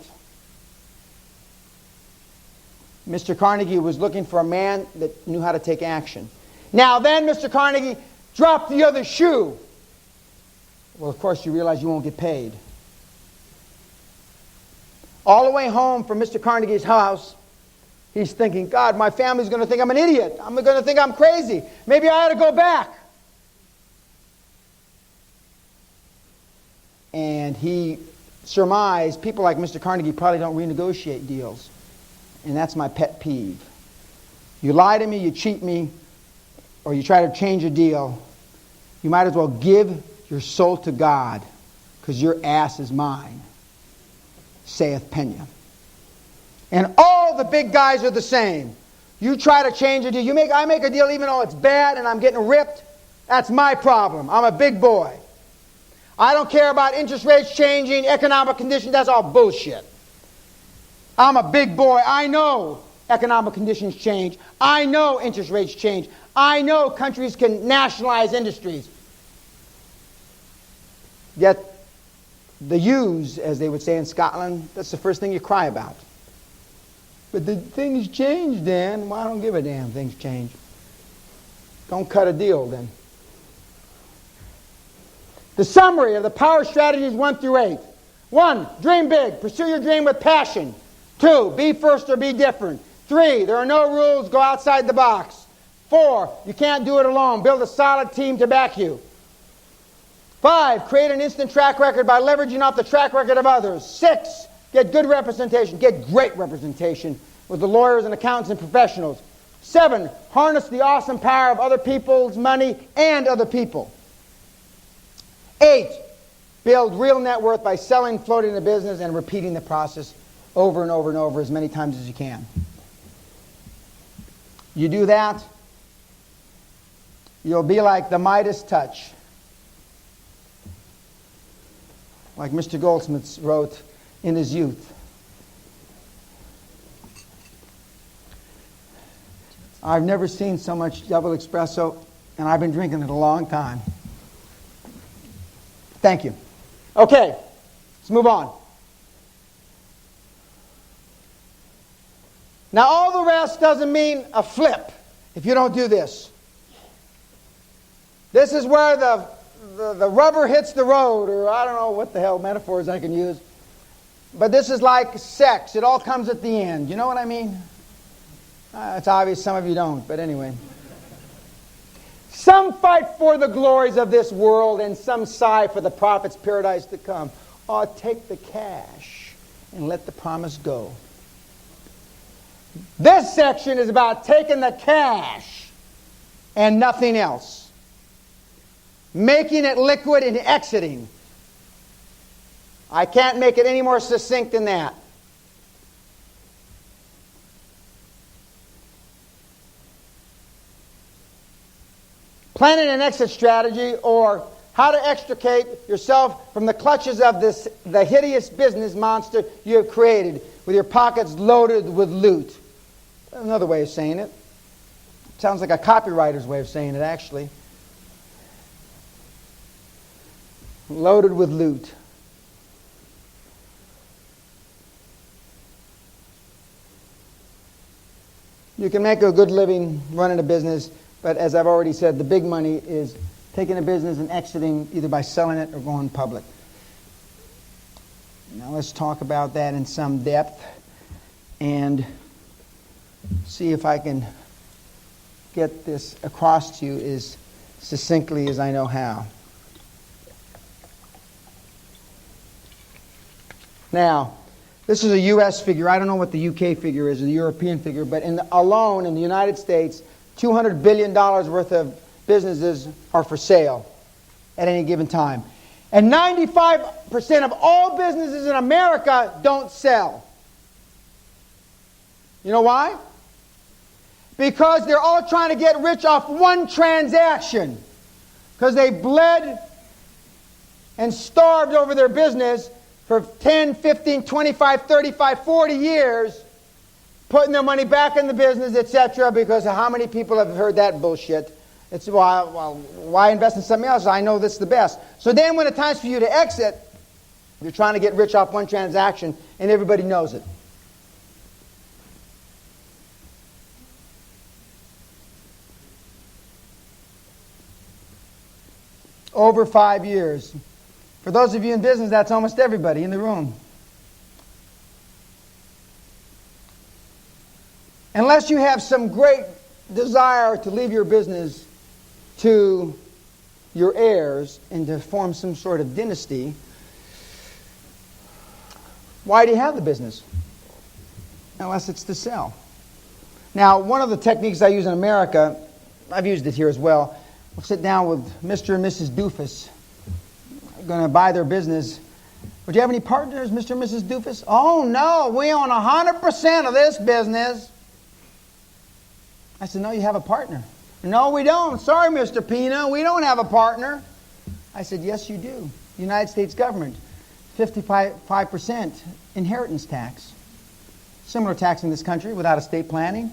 Mr. Carnegie was looking for a man that knew how to take action. Now then, Mr. Carnegie dropped the other shoe. Well, of course, you realize you won't get paid. All the way home from Mr. Carnegie's house, he's thinking, God, my family's going to think I'm an idiot. I'm going to think I'm crazy. Maybe I ought to go back. And he surmised people like Mr. Carnegie probably don't renegotiate deals. And that's my pet peeve. You lie to me, you cheat me, or you try to change a deal, you might as well give your soul to God, because your ass is mine, saith Peña. And all the big guys are the same. You try to change a deal. I make a deal even though it's bad and I'm getting ripped. That's my problem. I'm a big boy. I don't care about interest rates changing, economic conditions. That's all bullshit. I'm a big boy. I know economic conditions change. I know interest rates change. I know countries can nationalize industries. Yet the yous, as they would say in Scotland, that's the first thing you cry about. But the things change, Dan. Well, I don't give a damn things change. Don't cut a deal, then. The summary of the power strategies 1 through 8. 1, dream big. Pursue your dream with passion. 2, be first or be different. 3, there are no rules. Go outside the box. 4, you can't do it alone. Build a solid team to back you. 5, create an instant track record by leveraging off the track record of others. 6, get good representation. Get great representation with the lawyers and accountants and professionals. 7, harness the awesome power of other people's money and other people. 8, build real net worth by selling, floating the business, and repeating the process over and over and over as many times as you can. You do that, you'll be like the Midas touch. Like Mr. Goldsmith wrote in his youth. I've never seen so much double espresso, and I've been drinking it a long time. Thank you. Okay, let's move on. Now, all the rest doesn't mean a flip if you don't do this. This is where the rubber hits the road, or I don't know what the hell metaphors I can use. But this is like sex. It all comes at the end. You know what I mean? It's obvious some of you don't, but anyway. Some fight for the glories of this world, and some sigh for the prophet's paradise to come. Oh, take the cash and let the promise go. This section is about taking the cash and nothing else. Making it liquid and exiting. I can't make it any more succinct than that. Planning an exit strategy, or how to extricate yourself from the clutches of the hideous business monster you have created with your pockets loaded with loot. Another way of saying it. Sounds like a copywriter's way of saying it, actually. Loaded with loot. You can make a good living running a business, but as I've already said, the big money is taking a business and exiting either by selling it or going public. Now let's talk about that in some depth and see if I can get this across to you as succinctly as I know how. Now, this is a U.S. figure. I don't know what the U.K. figure is, or the European figure, but alone in the United States, $200 billion worth of businesses are for sale at any given time. And 95% of all businesses in America don't sell. You know why? Because they're all trying to get rich off one transaction. Because they bled and starved over their business for 10, 15, 25, 35, 40 years, putting their money back in the business, etc., because how many people have heard that bullshit? It's why invest in something else? I know this is the best. So then when it's time for you to exit, you're trying to get rich off one transaction, and everybody knows it. Over 5 years. For those of you in business, that's almost everybody in the room. Unless you have some great desire to leave your business to your heirs and to form some sort of dynasty, why do you have the business? Unless it's to sell. Now, one of the techniques I use in America, I've used it here as well. I'll sit down with Mr. and Mrs. Doofus. I'm going to buy their business. Would you have any partners, Mr. and Mrs. Doofus? Oh, no, we own 100% of this business. I said, no, you have a partner. No, we don't. Sorry, Mr. Peña, we don't have a partner. I said, yes, you do. United States government, 55% inheritance tax. Similar tax in this country without estate planning.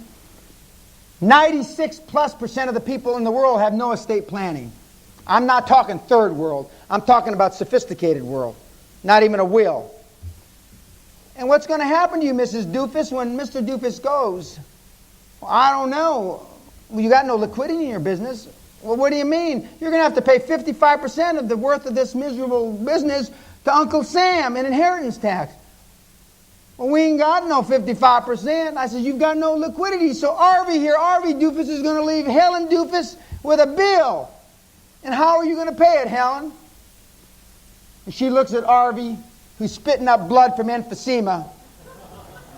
96+% of the people in the world have no estate planning. I'm not talking third world. I'm talking about sophisticated world. Not even a will. And what's going to happen to you, Mrs. Doofus, when Mr. Doofus goes? Well, I don't know. Well, you got no liquidity in your business. Well, what do you mean? You're going to have to pay 55% of the worth of this miserable business to Uncle Sam in inheritance tax. Well, we ain't got no 55%. I said, you've got no liquidity. So Arvie here, Arvie Doofus is going to leave Helen Doofus with a bill. And how are you going to pay it, Helen? And she looks at Arvie, who's spitting up blood from emphysema.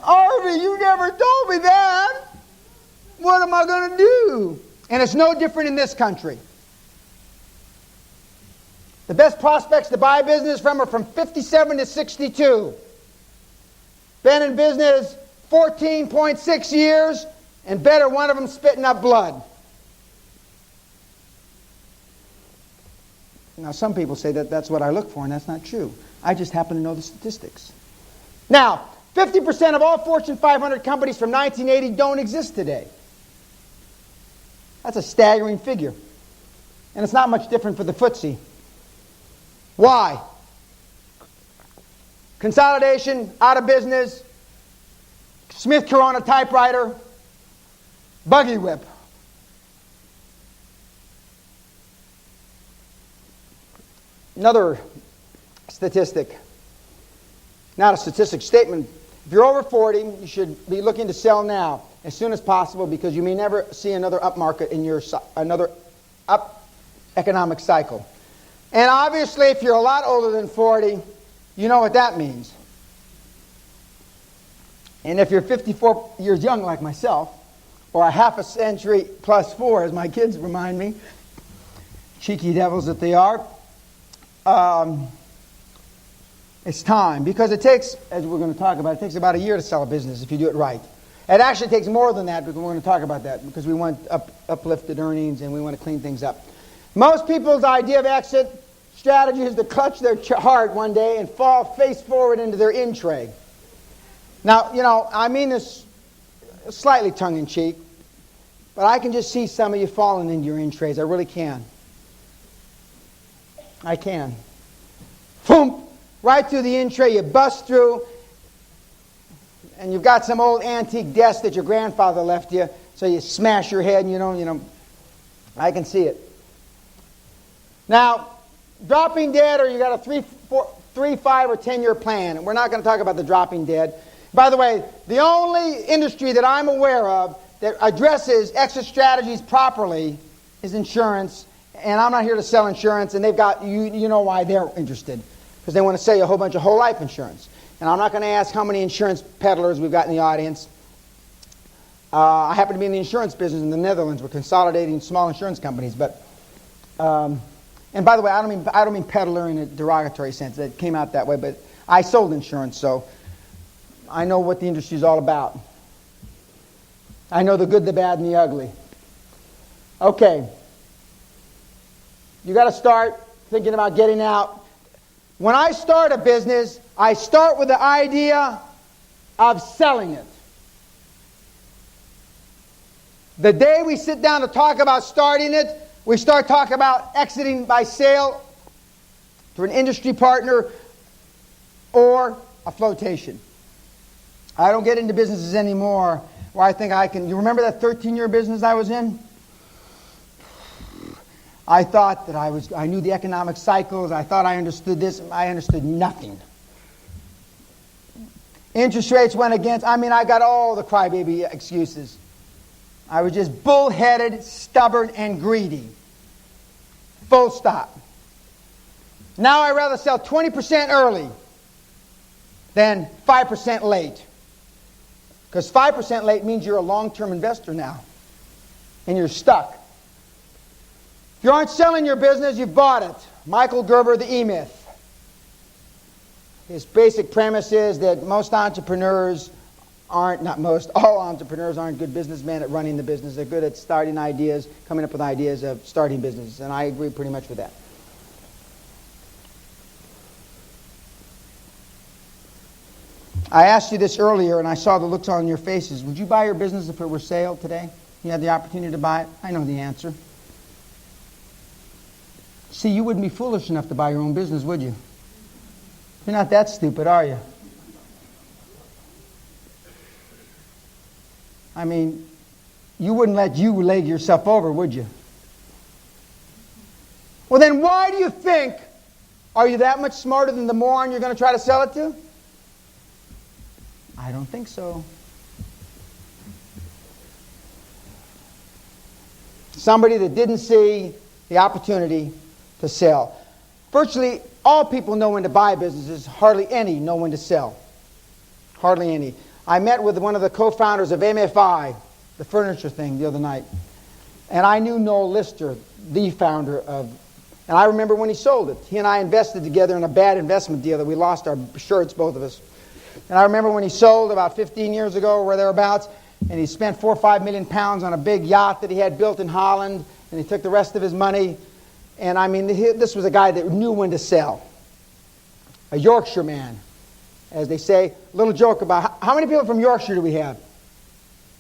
Arvie, you never told me that. What am I going to do? And it's no different in this country. The best prospects to buy business from are from 57 to 62. Been in business 14.6 years, and better one of them spitting up blood. Now, some people say that that's what I look for, and that's not true. I just happen to know the statistics. Now, 50% of all Fortune 500 companies from 1980 don't exist today. That's a staggering figure. And it's not much different for the FTSE. Why? Consolidation, out of business, Smith Corona typewriter, buggy whip. Another statistic, not a statistic statement. If you're over 40, you should be looking to sell now as soon as possible because you may never see another up market in another up economic cycle. And obviously, if you're a lot older than 40, you know what that means. And if you're 54 years young like myself, or a half a century plus 4, as my kids remind me, cheeky devils that they are, it's time. Because it takes, as we're going to talk about, it takes about a year to sell a business if you do it right. It actually takes more than that, because we're going to talk about that, because we want uplifted earnings and we want to clean things up. Most people's idea of exit strategy is to clutch their heart one day and fall face forward into their in trade. Now, you know, I mean this slightly tongue-in-cheek, but I can just see some of you falling into your in trades. I really can. I can. Boom! Right through the in tray, you bust through, and you've got some old antique desk that your grandfather left you, so you smash your head, and you know, I can see it. Now, dropping dead, or you got a 3, 5, or 10-year plan, and we're not going to talk about the dropping dead. By the way, the only industry that I'm aware of that addresses exit strategies properly is insurance, and I'm not here to sell insurance, and they've got, you know why they're interested, because they want to sell you a whole bunch of whole life insurance. And I'm not going to ask how many insurance peddlers we've got in the audience. I happen to be in the insurance business in the Netherlands. We're consolidating small insurance companies, but and by the way, I don't mean peddler in a derogatory sense. It came out that way, but I sold insurance, so I know what the industry is all about. I know the good, the bad, and the ugly. Okay. You got to start thinking about getting out. When I start a business, I start with the idea of selling it. The day we sit down to talk about starting it, we start talking about exiting by sale to an industry partner or a flotation. I don't get into businesses anymore where I think I can. You remember that 13-year business I was in? I thought that I knew the economic cycles. I thought I understood this. I understood nothing. Interest rates went against. I got all the crybaby excuses. I was just bullheaded, stubborn, and greedy. Full stop. Now I'd rather sell 20% early than 5% late. Because 5% late means you're a long-term investor now. And you're stuck. If you aren't selling your business, you've bought it. Michael Gerber, The E-Myth. His basic premise is that most entrepreneurs aren't, not most, all entrepreneurs aren't good businessmen at running the business. They're good at starting ideas, coming up with ideas of starting businesses. And I agree pretty much with that. I asked you this earlier, and I saw the looks on your faces. Would you buy your business if it were sale today? You had the opportunity to buy it? I know the answer. See, you wouldn't be foolish enough to buy your own business, would you? You're not that stupid, are you? You wouldn't let you leg yourself over, would you? Well, then why do you think, are you that much smarter than the moron you're going to try to sell it to? I don't think so. Somebody that didn't see the opportunity to sell. Virtually all people know when to buy businesses. Hardly any know when to sell. Hardly any. I met with one of the co-founders of MFI, the furniture thing, the other night. And I knew Noel Lister, the founder of... And I remember when he sold it. He and I invested together in a bad investment deal that we lost our shirts, both of us. And I remember when he sold about 15 years ago or thereabouts, and he spent 4 or 5 million pounds on a big yacht that he had built in Holland, and he took the rest of his money. And this was a guy that knew when to sell. A Yorkshire man, as they say. A little joke about how many people from Yorkshire do we have?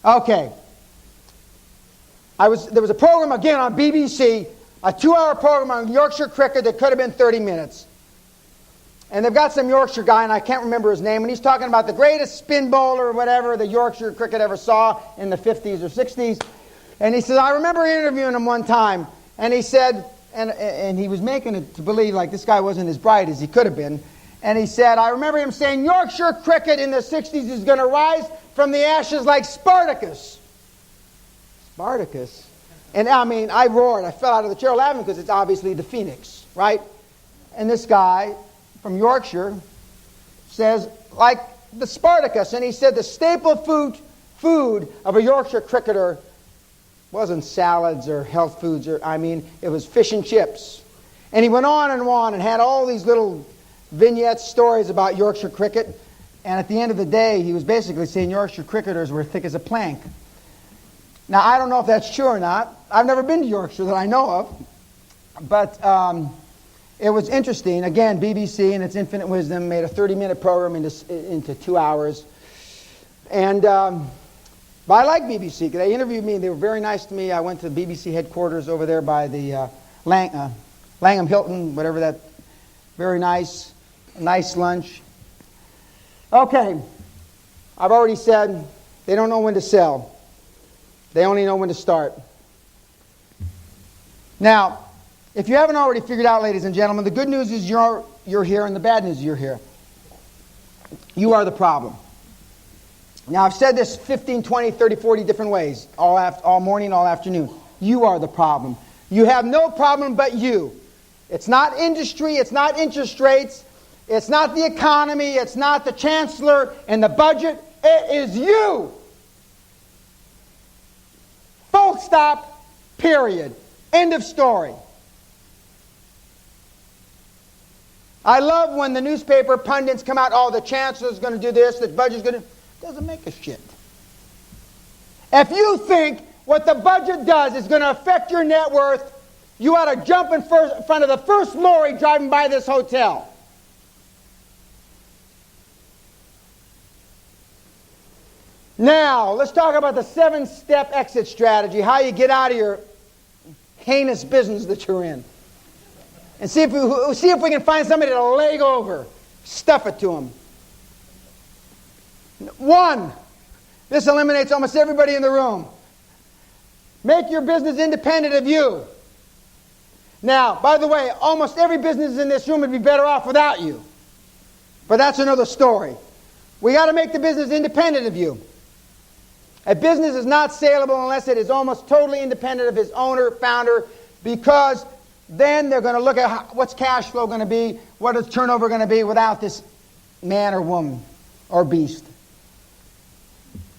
Okay. There was a program again on BBC, a 2-hour program on Yorkshire cricket that could have been 30 minutes. And they've got some Yorkshire guy, and I can't remember his name, and he's talking about the greatest spin bowler or whatever the Yorkshire cricket ever saw in the 50s or 60s. And he says, I remember interviewing him one time, and he said, and he was making it to believe like this guy wasn't as bright as he could have been. And he said, I remember him saying, Yorkshire cricket in the 60s is going to rise from the ashes like Spartacus. Spartacus? And I roared. I fell out of the chair laughing because it's obviously the Phoenix, right? And this guy from Yorkshire says, like the Spartacus. And he said the staple food of a Yorkshire cricketer wasn't salads or health foods. It was fish and chips. And he went on and had all these little vignettes, stories about Yorkshire cricket. And at the end of the day, he was basically saying Yorkshire cricketers were thick as a plank. Now, I don't know if that's true or not. I've never been to Yorkshire that I know of. But it was interesting. Again, BBC in its infinite wisdom made a 30-minute program into 2 hours. And but I like BBC. They interviewed me. They were very nice to me. I went to the BBC headquarters over there by the Langham Hilton, whatever that. Very nice. Nice lunch. Okay. I've already said they don't know when to sell. They only know when to start. Now, if you haven't already figured out, ladies and gentlemen, the good news is you're here, and the bad news is you're here. You are the problem. Now, I've said this 15, 20, 30, 40 different ways, all morning, all afternoon. You are the problem. You have no problem but you. It's not industry, it's not interest rates, it's not the economy, it's not the chancellor and the budget. It is you. Full stop, period. End of story. I love when the newspaper pundits come out, the chancellor's going to do this, the budget's going to... Doesn't make a shit. If you think what the budget does is going to affect your net worth, you ought to jump in front of the first lorry driving by this hotel. Now, let's talk about the 7-step exit strategy, how you get out of your heinous business that you're in. And see if we can find somebody to leg over, stuff it to them. 1, this eliminates almost everybody in the room. Make your business independent of you. Now, by the way, almost every business in this room would be better off without you. But that's another story. We got to make the business independent of you. A business is not saleable unless it is almost totally independent of its owner, founder, because then they're going to look at what's cash flow going to be, what is turnover going to be without this man or woman or beast.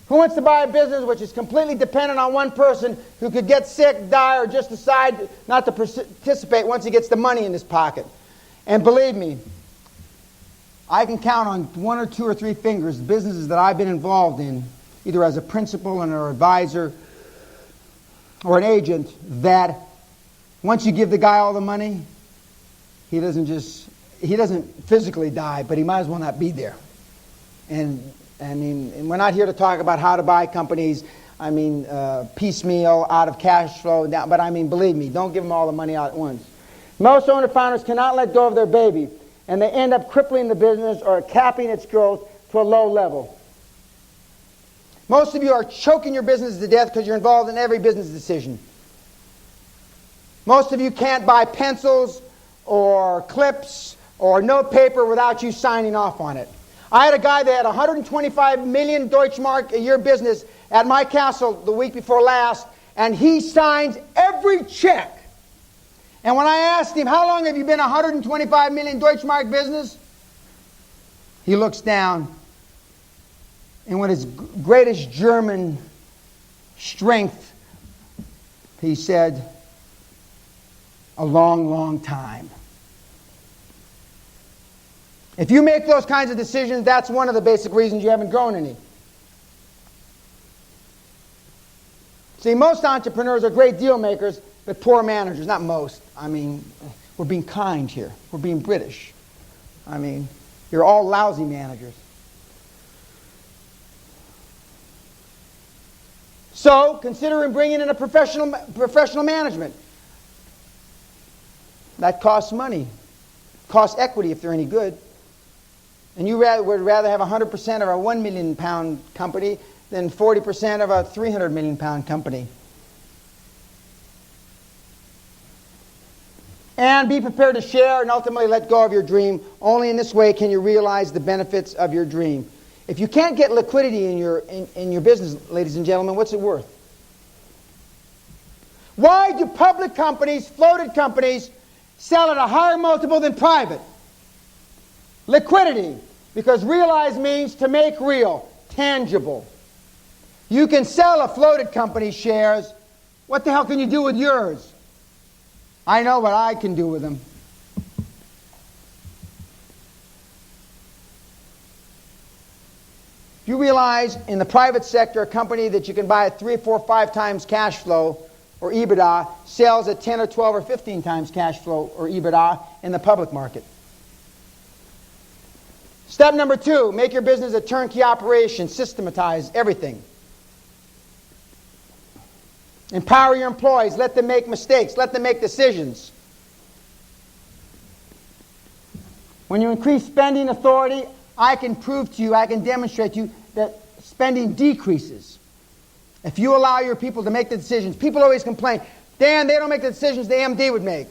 Who wants to buy a business which is completely dependent on one person who could get sick, die, or just decide not to participate once he gets the money in his pocket? And believe me, I can count on 1 or 2 or 3 fingers the businesses that I've been involved in, either as a principal and or advisor or an agent, that once you give the guy all the money, he doesn't physically die, but he might as well not be there. And we're not here to talk about how to buy companies, piecemeal, out of cash flow, but believe me, don't give them all the money out at once. Most owner-founders cannot let go of their baby, and they end up crippling the business or capping its growth to a low level. Most of you are choking your business to death because you're involved in every business decision. Most of you can't buy pencils or clips or notepaper without you signing off on it. I had a guy that had 125 million Deutschmark a year business at my castle the week before last, and he signs every check. And when I asked him, how long have you been 125 million Deutschmark business? He looks down, and with his greatest German strength, he said, a long, long time. If you make those kinds of decisions, that's one of the basic reasons you haven't grown any. See, most entrepreneurs are great deal makers, but poor managers. Not most. We're being kind here. We're being British. You're all lousy managers. So, consider bringing in a professional management. That costs money. Costs equity if they're any good. And you would rather have 100% of a 1 million pound company than 40% of a 300 million pound company. And be prepared to share and ultimately let go of your dream. Only in this way can you realize the benefits of your dream. If you can't get liquidity in your business, ladies and gentlemen, what's it worth? Why do public companies, floated companies, sell at a higher multiple than private? Liquidity. Because realize means to make real, tangible. You can sell a floated company's shares. What the hell can you do with yours? I know what I can do with them. You realize in the private sector, a company that you can buy at 3, 4, 5 times cash flow or EBITDA sells at 10 or 12 or 15 times cash flow or EBITDA in the public market. Step number 2, make your business a turnkey operation. Systematize everything. Empower your employees. Let them make mistakes. Let them make decisions. When you increase spending authority, I can prove to you, I can demonstrate to you that spending decreases. If you allow your people to make the decisions, people always complain, Dan, they don't make the decisions the MD would make.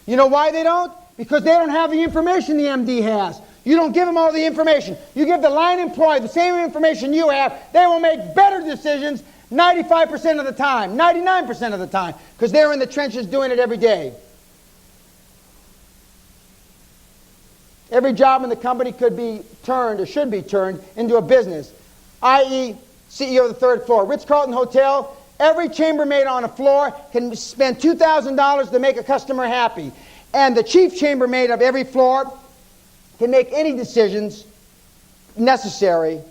You know why they don't? Because they don't have the information the MD has. You don't give them all the information. You give the line employee the same information you have, they will make better decisions 95% of the time, 99% of the time, because they're in the trenches doing it every day. Every job in the company could be turned or should be turned into a business, i.e., CEO of the 3rd floor. Ritz-Carlton Hotel, every chambermaid on a floor can spend $2,000 to make a customer happy. And the chief chambermaid of every floor can make any decisions necessary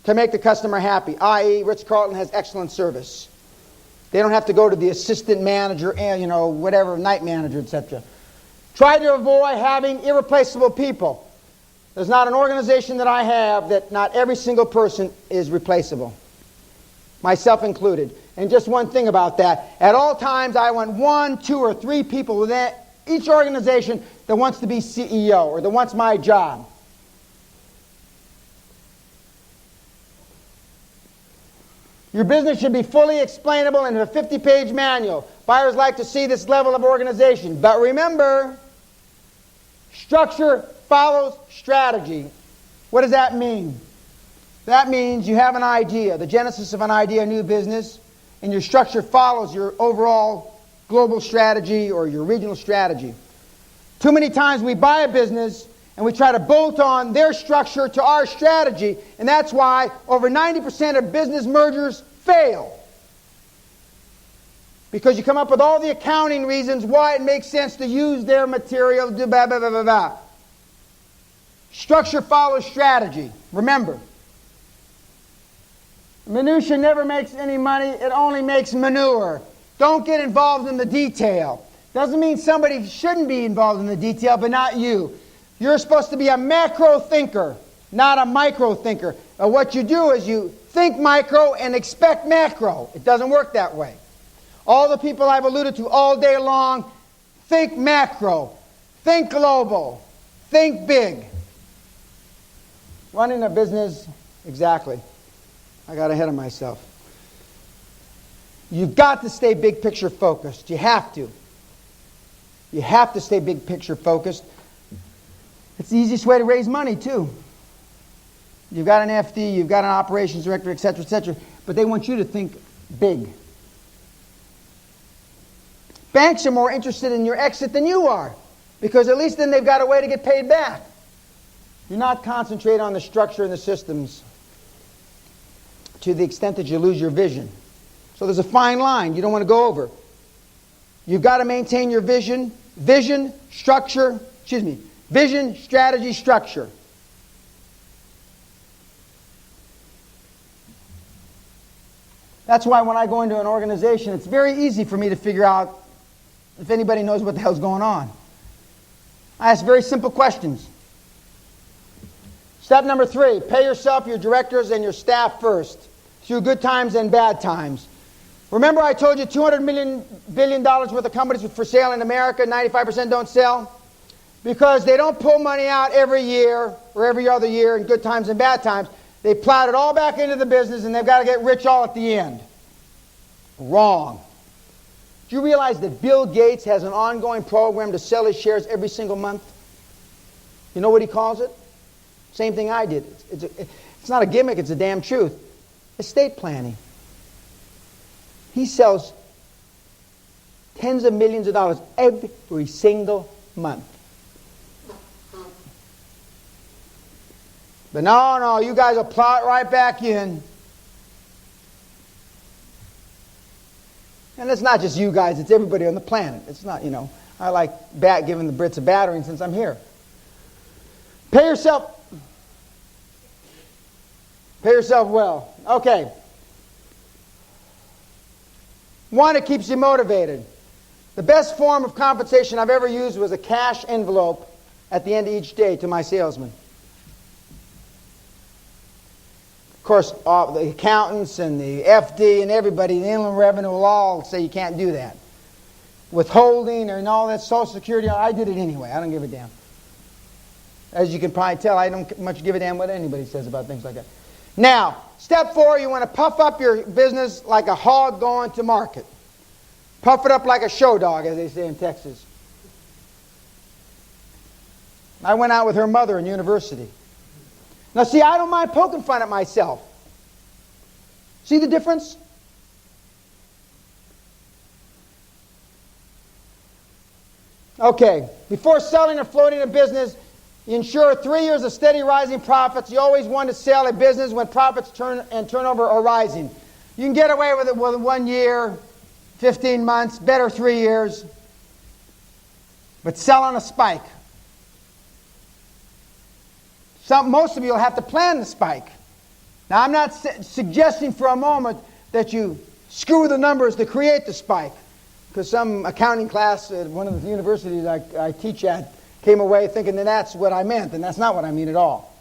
to make the customer happy, i.e., Ritz-Carlton has excellent service. They don't have to go to the assistant manager, whatever, night manager, etc. Try to avoid having irreplaceable people. There's not an organization that I have that not every single person is replaceable, myself included. And just one thing about that, at all times I want 1, 2, or 3 people within each organization that wants to be CEO or that wants my job. Your business should be fully explainable in a 50-page manual. Buyers like to see this level of organization. But remember, structure follows strategy. What does that mean? That means you have an idea, the genesis of an idea, a new business, and your structure follows your overall global strategy or your regional strategy. Too many times we buy a business and we try to bolt on their structure to our strategy, and that's why over 90% of business mergers fail. Because you come up with all the accounting reasons why it makes sense to use their material, do blah, blah, blah, blah, blah. Structure follows strategy. Remember, minutia never makes any money. It only makes manure. Don't get involved in the detail. Doesn't mean somebody shouldn't be involved in the detail, but not you. You're supposed to be a macro thinker, not a micro thinker. What you do is you think micro and expect macro. It doesn't work that way. All the people I've alluded to all day long, think macro, think global, think big. Running a business, exactly. I got ahead of myself. You've got to stay big picture focused. You have to. You have to stay big picture focused. It's the easiest way to raise money, too. You've got an FD, you've got an operations director, etc., but they want you to think big. Banks are more interested in your exit than you are, because at least then they've got a way to get paid back. Do not concentrate on the structure and the systems to the extent that you lose your vision. So there's a fine line you don't want to go over. You've got to maintain your vision, strategy, structure. That's why when I go into an organization, it's very easy for me to figure out if anybody knows what the hell's going on. I ask very simple questions. Step number 3, pay yourself, your directors, and your staff first, through good times and bad times. Remember I told you $200 billion worth of companies for sale in America, 95% don't sell? Because they don't pull money out every year or every other year in good times and bad times. They plowed it all back into the business and they've got to get rich all at the end. Wrong. Do you realize that Bill Gates has an ongoing program to sell his shares every single month? You know what he calls it? Same thing I did. It's not a gimmick, it's a damn truth. Estate planning. He sells tens of millions of dollars every single month. But no, you guys will plow it right back in. And it's not just you guys, it's everybody on the planet. It's not, I like giving the Brits a battering since I'm here. Pay yourself well. Okay. 1, it keeps you motivated. The best form of compensation I've ever used was a cash envelope at the end of each day to my salesman. Of course, the accountants and the FD and everybody, the Inland Revenue will all say you can't do that. Withholding and all that, Social Security, I did it anyway. I don't give a damn. As you can probably tell, I don't much give a damn what anybody says about things like that. Now, step 4, you want to puff up your business like a hog going to market. Puff it up like a show dog, as they say in Texas. I went out with her mother in university. Now, see, I don't mind poking fun at myself. See the difference? Okay, before selling or floating a business, you ensure 3 years of steady rising profits. You always want to sell a business when profits and turnover are rising. You can get away with it with 1 year, 15 months, better 3 years. But sell on a spike. Most of you will have to plan the spike. Now, I'm not suggesting for a moment that you screw the numbers to create the spike. Because some accounting class at one of the universities I teach at came away thinking that that's what I meant, and that's not what I mean at all.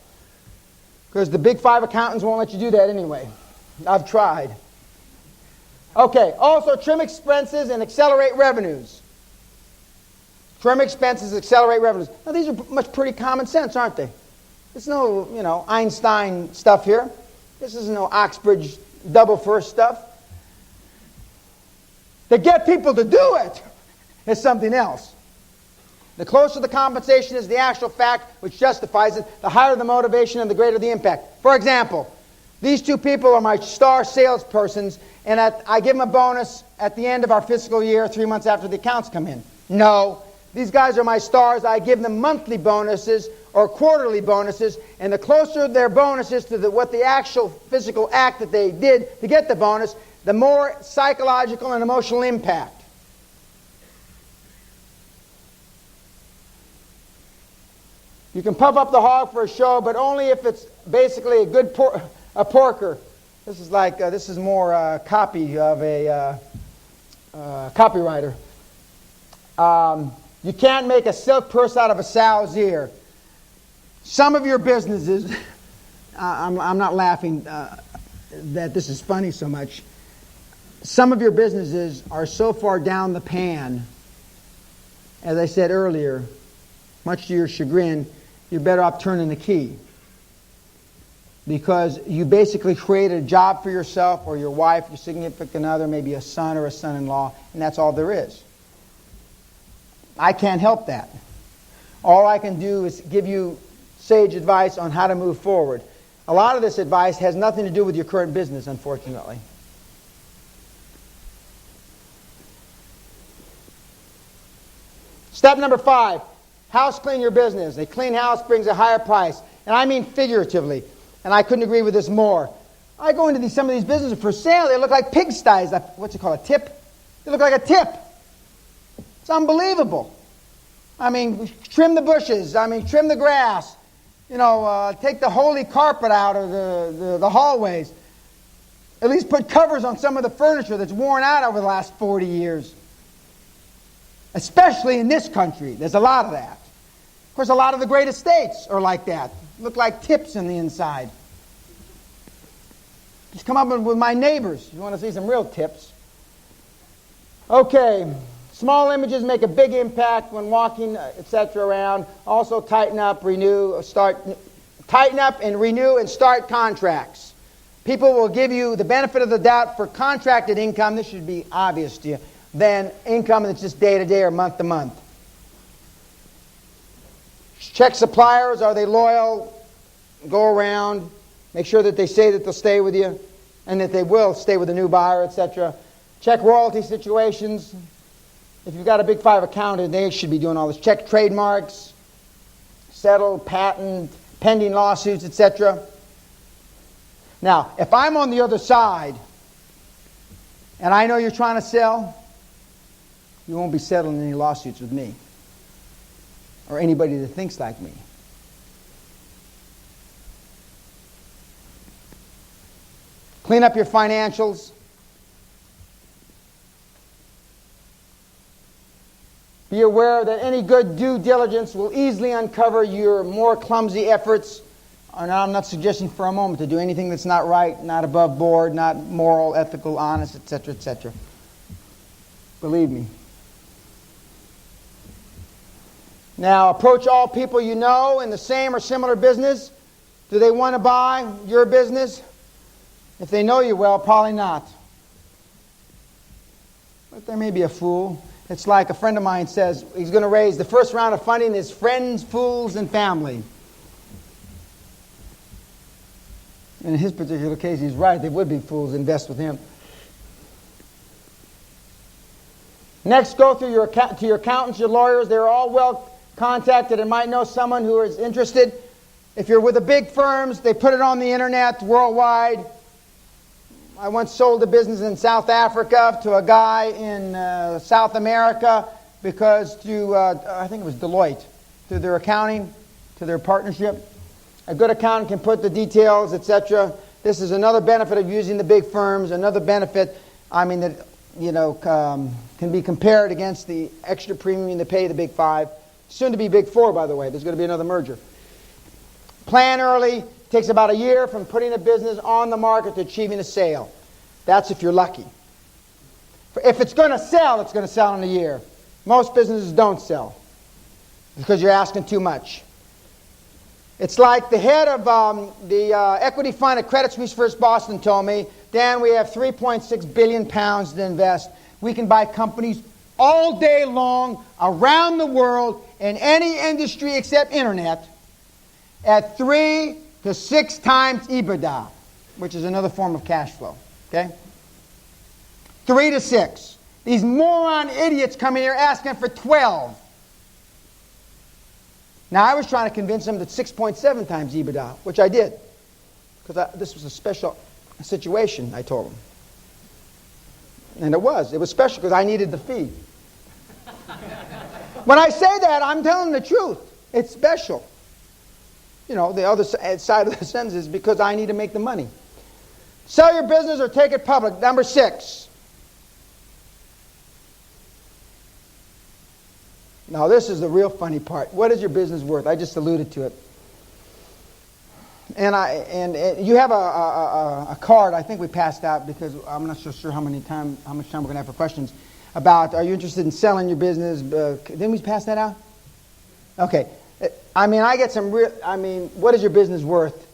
Because the big 5 accountants won't let you do that anyway. I've tried. Okay, also trim expenses and accelerate revenues. Trim expenses, accelerate revenues. Now these are pretty common sense, aren't they? There's no, Einstein stuff here. This is no Oxbridge double first stuff. To get people to do it is something else. The closer the compensation is the actual fact which justifies it, the higher the motivation and the greater the impact. For example, these 2 people are my star salespersons, and I give them a bonus at the end of our fiscal year, 3 months after the accounts come in. No, these guys are my stars. I give them monthly bonuses or quarterly bonuses, and the closer their bonuses to what the actual physical act that they did to get the bonus, the more psychological and emotional impact. You can puff up the hog for a show, but only if it's basically a good porker. This is more copy of a copywriter. You can't make a silk purse out of a sow's ear. Some of your businesses, I'm not laughing that this is funny so much. Some of your businesses are so far down the pan, as I said earlier, much to your chagrin, you're better off turning the key. Because you basically created a job for yourself or your wife, your significant other, maybe a son or a son-in-law, and that's all there is. I can't help that. All I can do is give you sage advice on how to move forward. A lot of this advice has nothing to do with your current business, unfortunately. Step number 5, house clean your business. A clean house brings a higher price. And I mean figuratively. And I couldn't agree with this more. I go into some of these businesses for sale. They look like pigsties. What's it called, a tip? They look like a tip. It's unbelievable. I mean, trim the bushes. I mean, trim the grass. Take the holy carpet out of the hallways. At least put covers on some of the furniture that's worn out over the last 40 years. Especially in this country. There's a lot of that. Of course, a lot of the great estates are like that. Look like tips on the inside. Just come up with my neighbors. You want to see some real tips. Okay. Small images make a big impact when walking, etc. around. Also tighten up, renew, tighten up and renew and start contracts. People will give you the benefit of the doubt for contracted income. This should be obvious to you. Than income that's just day to day or month to month. Check suppliers. Are they loyal? Go around. Make sure that they say that they'll stay with you and that they will stay with a new buyer, etc. Check royalty situations. If you've got a big 5 accountant, they should be doing all this. Check trademarks. Settle patent, pending lawsuits, etc. Now, if I'm on the other side and I know you're trying to sell, you won't be settling any lawsuits with me or anybody that thinks like me. Clean up your financials. Be aware that any good due diligence will easily uncover your more clumsy efforts. And I'm not suggesting for a moment to do anything that's not right, not above board, not moral, ethical, honest, etc., etc. Believe me. Now, approach all people you know in the same or similar business. Do they want to buy your business? If they know you well, probably not. But there may be a fool. It's like a friend of mine says he's going to raise the first round of funding is friends, fools, and family. In his particular case, he's right. They would be fools to invest with him. Next, go through to your accountants, your lawyers. They're all well contacted and might know someone who is interested. If you're with the big firms, they put it on the internet worldwide. I once sold a business in South Africa to a guy in South America because I think it was Deloitte, through their accounting, to their partnership. A good accountant can put the details, etc. This is another benefit of using the big firms. Another benefit, that can be compared against the extra premium to pay the big 5. Soon to be Big Four, by the way. There's going to be another merger. Plan early. Takes about a year from putting a business on the market to achieving a sale. That's if you're lucky. If it's going to sell, it's going to sell in a year. Most businesses don't sell because you're asking too much. It's like the head of the equity fund at Credit Suisse First Boston told me, Dan, we have 3.6 billion pounds to invest. We can buy companies all day long around the world in any industry except internet at 3 to 6 times EBITDA, which is another form of cash flow. Okay? 3 to 6. These moron idiots come in here asking for 12. Now, I was trying to convince them that 6.7 times EBITDA, which I did. Because this was a special situation, I told them. And it was. It was special because I needed the fee. When I say that, I'm telling the truth. It's special. You know, the other side of the sentence is because I need to make the money. Sell your business or take it public. Number 6. Now, this is the real funny part. What is your business worth? I just alluded to it. And you have a card I think we passed out because I'm not so sure how much time we're going to have for questions about, are you interested in selling your business? Didn't we pass that out? Okay. I mean, I get some real, what is your business worth?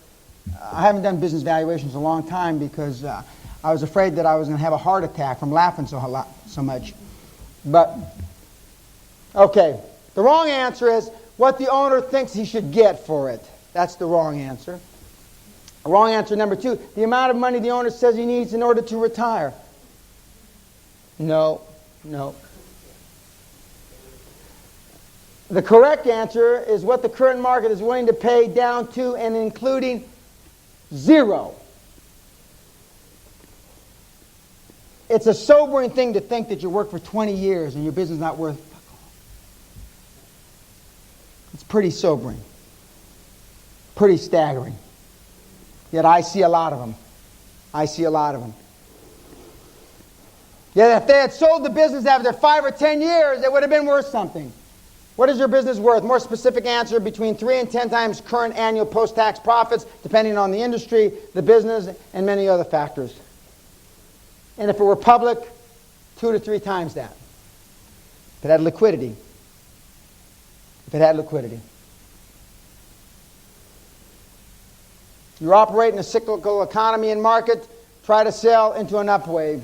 I haven't done business valuations in a long time because I was afraid that I was going to have a heart attack from laughing so much. But, okay. The wrong answer is what the owner thinks he should get for it. That's the wrong answer. Wrong answer number 2, the amount of money the owner says he needs in order to retire. No. The correct answer is what the current market is willing to pay down to and including 0. It's a sobering thing to think that you work for 20 years and your business is not worth fuck all. It's pretty sobering. Pretty staggering. Yet I see a lot of them. Yet if they had sold the business after 5 or 10 years, it would have been worth something. What is your business worth? More specific answer, between 3 and 10 times current annual post-tax profits, depending on the industry, the business, and many other factors. And if it were public, 2 to 3 times that. If it had liquidity. You operate in a cyclical economy and market, try to sell into an upwave,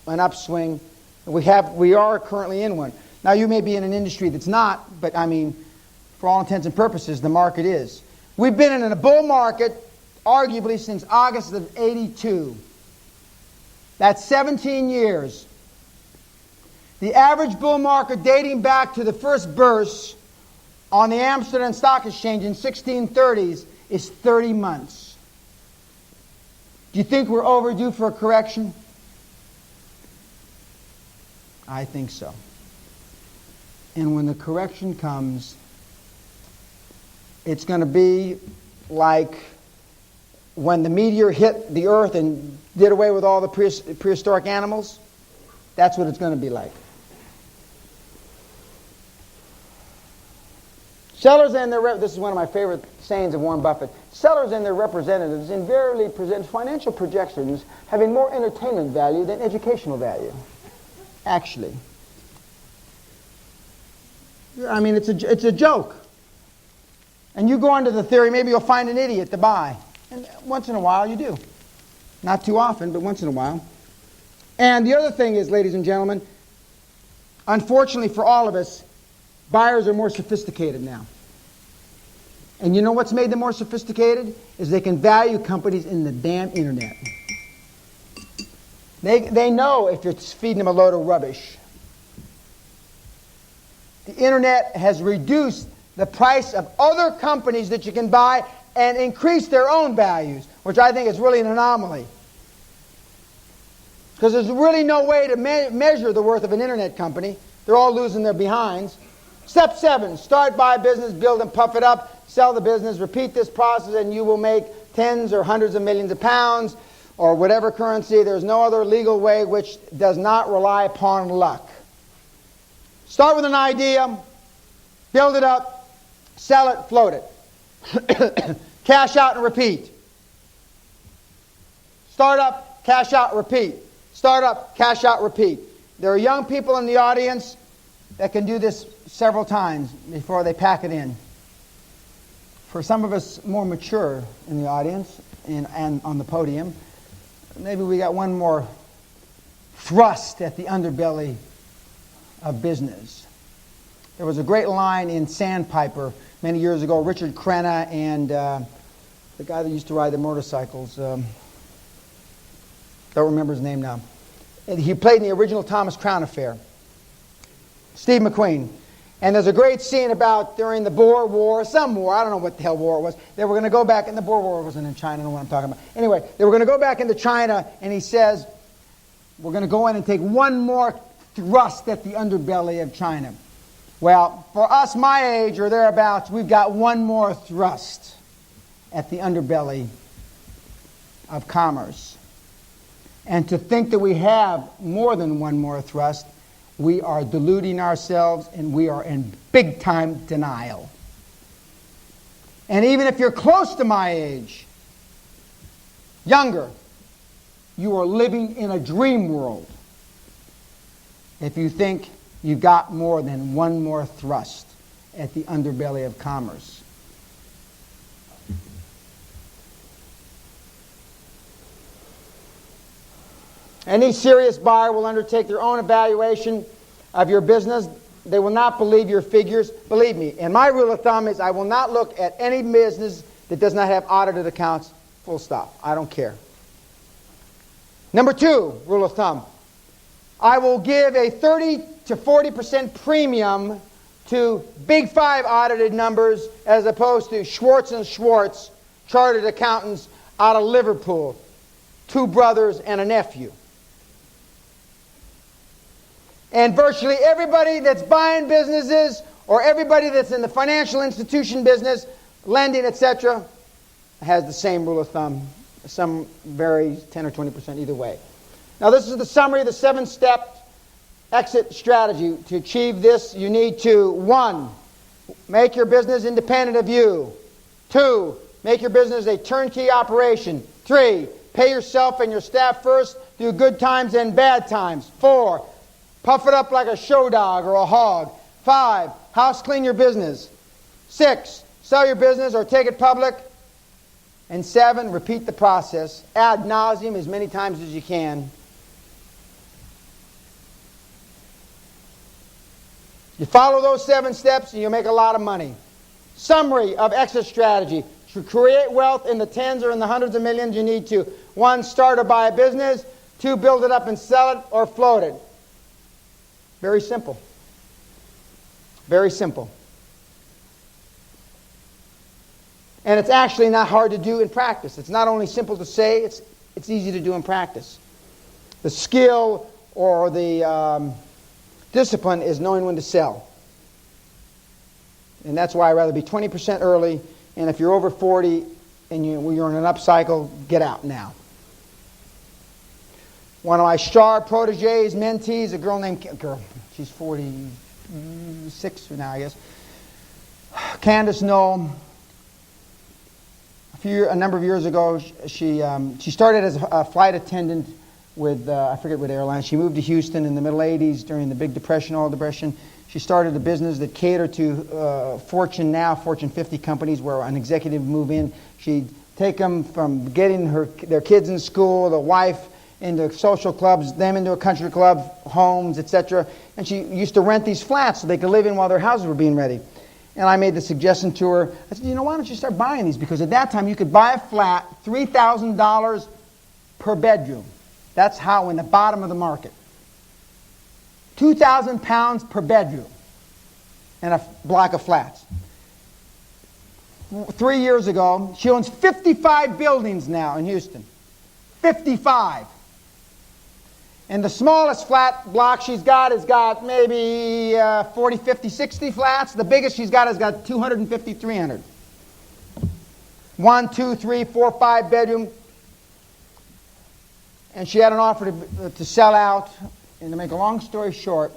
an upswing. We are currently in one. Now, you may be in an industry that's not, but for all intents and purposes, the market is. We've been in a bull market, arguably, since August of '82. That's 17 years. The average bull market dating back to the first burst on the Amsterdam Stock Exchange in 1630s is 30 months. Do you think we're overdue for a correction? I think so. And when the correction comes, it's going to be like when the meteor hit the earth and did away with all the prehistoric animals. That's what it's going to be like. Sellers and their this is one of my favorite sayings of Warren Buffett. Sellers and their representatives invariably present financial projections having more entertainment value than educational value. Actually. It's a joke. And you go into the theory, maybe you'll find an idiot to buy. And once in a while you do. Not too often, but once in a while. And the other thing is, ladies and gentlemen, unfortunately for all of us, buyers are more sophisticated now. And you know what's made them more sophisticated? Is they can value companies in the damn internet. They know if you're feeding them a load of rubbish. The internet has reduced the price of other companies that you can buy and increased their own values, which I think is really an anomaly. Because there's really no way to measure the worth of an internet company. They're all losing their behinds. Step 7, start, buy a business, build and puff it up, sell the business, repeat this process, and you will make tens or hundreds of millions of pounds or whatever currency. There's no other legal way which does not rely upon luck. Start with an idea, build it up, sell it, float it. Cash out and repeat. Start up, cash out, repeat. Start up, cash out, repeat. There are young people in the audience that can do this several times before they pack it in. For some of us more mature in the audience and on the podium, maybe we got one more thrust at the underbelly of business. There was a great line in Sandpiper many years ago. Richard Crenna and the guy that used to ride the motorcycles, don't remember his name now. And he played in the original Thomas Crown Affair. Steve McQueen. And there's a great scene about during the Boer War, some war, I don't know what the hell war it was. They were going to go back, and the Boer War wasn't in China, I don't know what I'm talking about. Anyway, they were going to go back into China, and he says, we're going to go in and take one more thrust at the underbelly of China. Well, for us my age or thereabouts, we've got one more thrust at the underbelly of commerce. And to think that we have more than one more thrust, we are deluding ourselves and we are in big-time denial. And even if you're close to my age, younger, you are living in a dream world if you think you've got more than one more thrust at the underbelly of commerce. Any serious buyer will undertake their own evaluation of your business. They will not believe your figures. Believe me, and my rule of thumb is I will not look at any business that does not have audited accounts, full stop. I don't care. Number 2, rule of thumb, I will give a 30 to 40% premium to Big 5 audited numbers as opposed to Schwartz & Schwartz chartered accountants out of Liverpool, 2 brothers and a nephew. And virtually everybody that's buying businesses or everybody that's in the financial institution business, lending, etc., has the same rule of thumb. Some varies 10 or 20% either way. Now this is the summary of the 7-step exit strategy. To achieve this, you need to, 1, make your business independent of you. 2, make your business a turnkey operation. 3, pay yourself and your staff first through good times and bad times. 4, puff it up like a show dog or a hog. 5, house clean your business. 6, sell your business or take it public. And 7, repeat the process ad nauseum as many times as you can. You follow those 7 steps and you'll make a lot of money. Summary of exit strategy. To create wealth in the tens or in the hundreds of millions, you need to 1, start or buy a business. 2, build it up and sell it or float it. Very simple. Very simple. And it's actually not hard to do in practice. It's not only simple to say, it's easy to do in practice. The skill or the discipline is knowing when to sell. And that's why I'd rather be 20% early, and if you're over 40 and you're in an upcycle, get out now. One of my star proteges, mentees, a girl named, she's 46 now, I guess, Candace Knoll. A number of years ago, she started as a flight attendant with, I forget what airline. She moved to Houston in the middle 80s during the big depression, oil depression. She started a business that catered to Fortune 50 companies where an executive would move in. She'd take them from getting their kids in school, the wife into social clubs, them into a country club, homes, etc. And she used to rent these flats so they could live in while their houses were being ready. And I made the suggestion to her, I said, why don't you start buying these? Because at that time you could buy a flat, $3,000 per bedroom. That's how in the bottom of the market. 2,000 pounds per bedroom in a block of flats. 3 years ago, she owns 55 buildings now in Houston. 55. And the smallest flat block she's got has got maybe 40, 50, 60 flats. The biggest she's got has got 250, 300. 1, 2, 3, 4, 5 bedroom. And she had an offer to sell out. And to make a long story short,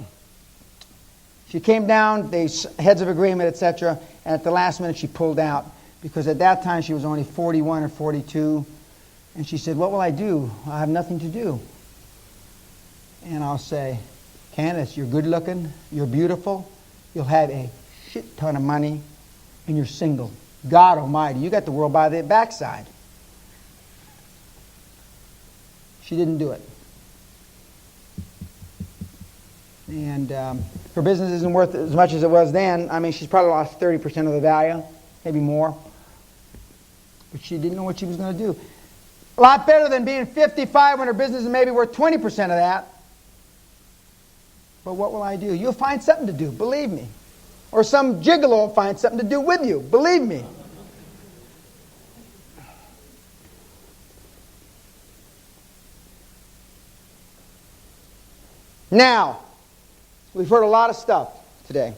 She came down, heads of agreement, etc., and at the last minute she pulled out because at that time she was only 41 or 42, and she said, "What will I do? I have nothing to do." And I'll say, "Candace, you're good looking, you're beautiful, you'll have a shit ton of money, and you're single. God Almighty, you got the world by the backside." She didn't do it. And her business isn't worth as much as it was then. I mean, she's probably lost 30% of the value, maybe more. But she didn't know what she was going to do. A lot better than being 55 when her business is maybe worth 20% of that. But what will I do? You'll find something to do, believe me. Or some gigolo will find something to do with you, believe me. Now, we've heard a lot of stuff today.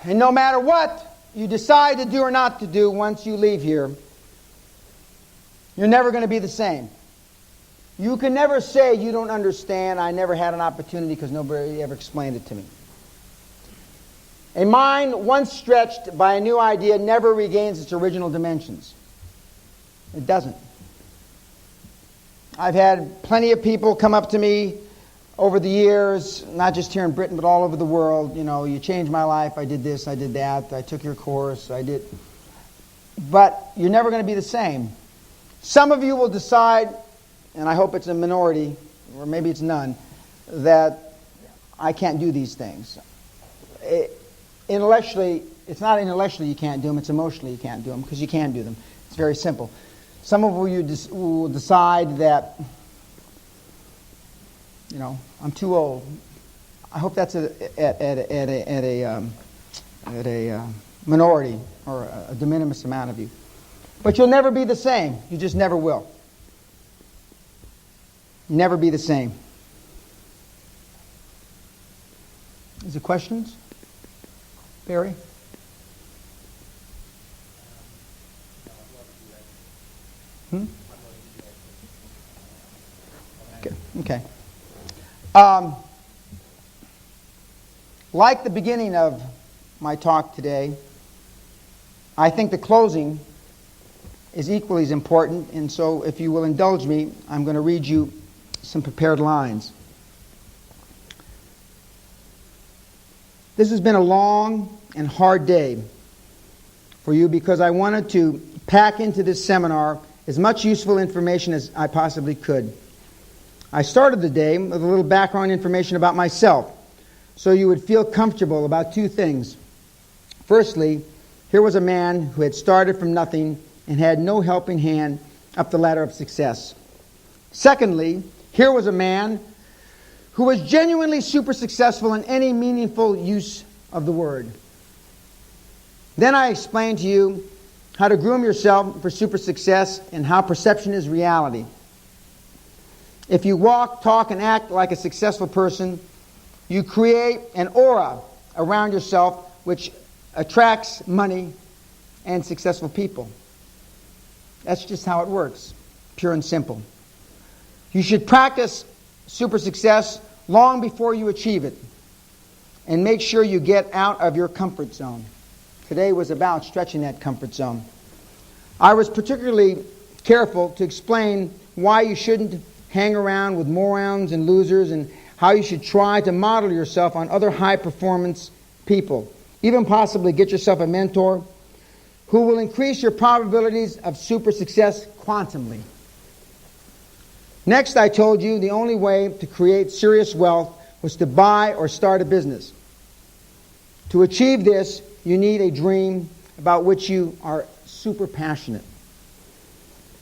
And no matter what you decide to do or not to do once you leave here, you're never going to be the same. You can never say you don't understand, I never had an opportunity because nobody ever explained it to me. A mind once stretched by a new idea never regains its original dimensions. It doesn't. I've had plenty of people come up to me over the years, not just here in Britain, but all over the world. You know, you changed my life, I did this, I did that, I took your course, I did. But you're never going to be the same. Some of you will decide, and I hope it's a minority, or maybe it's none, that I can't do these things. Intellectually, it's not intellectually you can't do them, it's emotionally you can't do them, because you can do them. It's very simple. Some of you will decide that, you know, I'm too old. I hope that's at a minority or a de minimis amount of you. But you'll never be the same. You just never will. Never be the same. Is there questions? Barry? Okay. Like the beginning of my talk today, I think the closing is equally as important, and so if you will indulge me, I'm going to read you some prepared lines. This has been a long and hard day for you because I wanted to pack into this seminar as much useful information as I possibly could. I started the day with a little background information about myself, so you would feel comfortable about two things. Firstly, here was a man who had started from nothing and had no helping hand up the ladder of success. Secondly, here was a man who was genuinely super successful in any meaningful use of the word. Then I explained to you how to groom yourself for super success and how perception is reality. If you walk, talk, and act like a successful person, you create an aura around yourself which attracts money and successful people. That's just how it works, pure and simple. You should practice super success long before you achieve it, and make sure you get out of your comfort zone. Today was about stretching that comfort zone. I was particularly careful to explain why you shouldn't hang around with morons and losers, and how you should try to model yourself on other high-performance people. Even possibly get yourself a mentor who will increase your probabilities of super success quantumly. Next, I told you the only way to create serious wealth was to buy or start a business. To achieve this, you need a dream about which you are super passionate.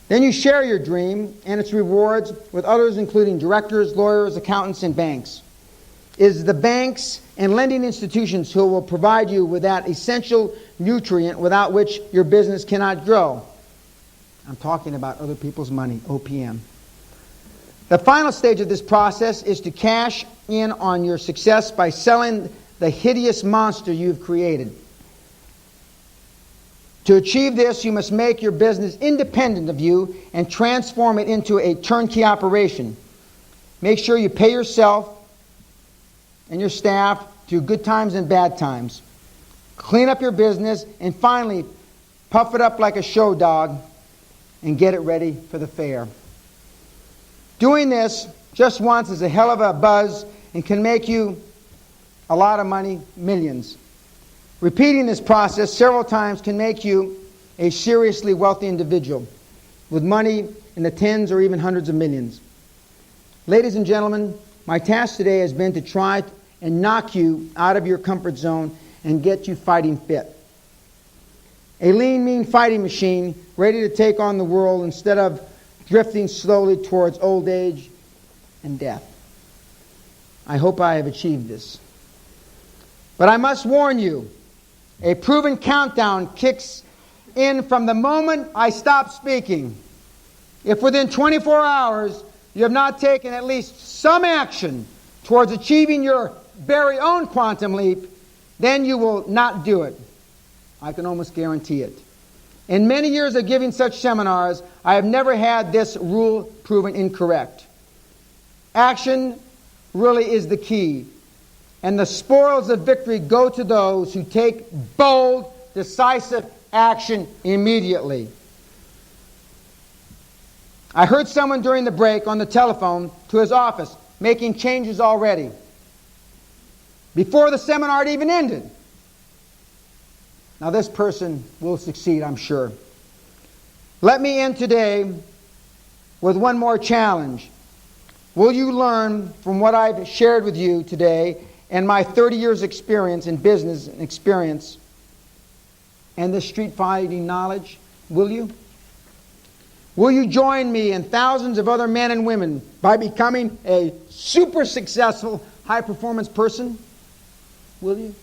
Then you share your dream and its rewards with others, including directors, lawyers, accountants, and banks. It is the banks and lending institutions who will provide you with that essential nutrient without which your business cannot grow. I'm talking about other people's money, OPM. The final stage of this process is to cash in on your success by selling the hideous monster you've created. To achieve this, you must make your business independent of you and transform it into a turnkey operation. Make sure you pay yourself and your staff through good times and bad times. Clean up your business, and finally, puff it up like a show dog and get it ready for the fair. Doing this just once is a hell of a buzz and can make you a lot of money, millions. Repeating this process several times can make you a seriously wealthy individual with money in the tens or even hundreds of millions. Ladies and gentlemen, my task today has been to try and knock you out of your comfort zone and get you fighting fit. A lean, mean fighting machine ready to take on the world instead of drifting slowly towards old age and death. I hope I have achieved this. But I must warn you, a proven countdown kicks in from the moment I stop speaking. If within 24 hours you have not taken at least some action towards achieving your very own quantum leap, then you will not do it. I can almost guarantee it. In many years of giving such seminars, I have never had this rule proven incorrect. Action really is the key, and the spoils of victory go to those who take bold, decisive action immediately. I heard someone during the break on the telephone to his office making changes already, before the seminar had even ended. Now this person will succeed, I'm sure. Let me end today with one more challenge. Will you learn from what I've shared with you today and my 30 years experience in business and experience and this street fighting knowledge? Will you? Will you join me and thousands of other men and women by becoming a super successful high-performance person? Will you?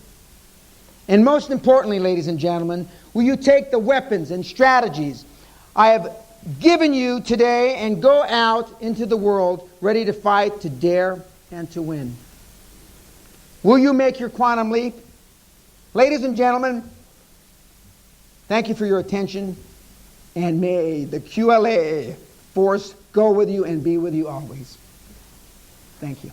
And most importantly, ladies and gentlemen, will you take the weapons and strategies I have given you today and go out into the world ready to fight, to dare, and to win? Will you make your quantum leap? Ladies and gentlemen, thank you for your attention, and may the QLA force go with you and be with you always. Thank you.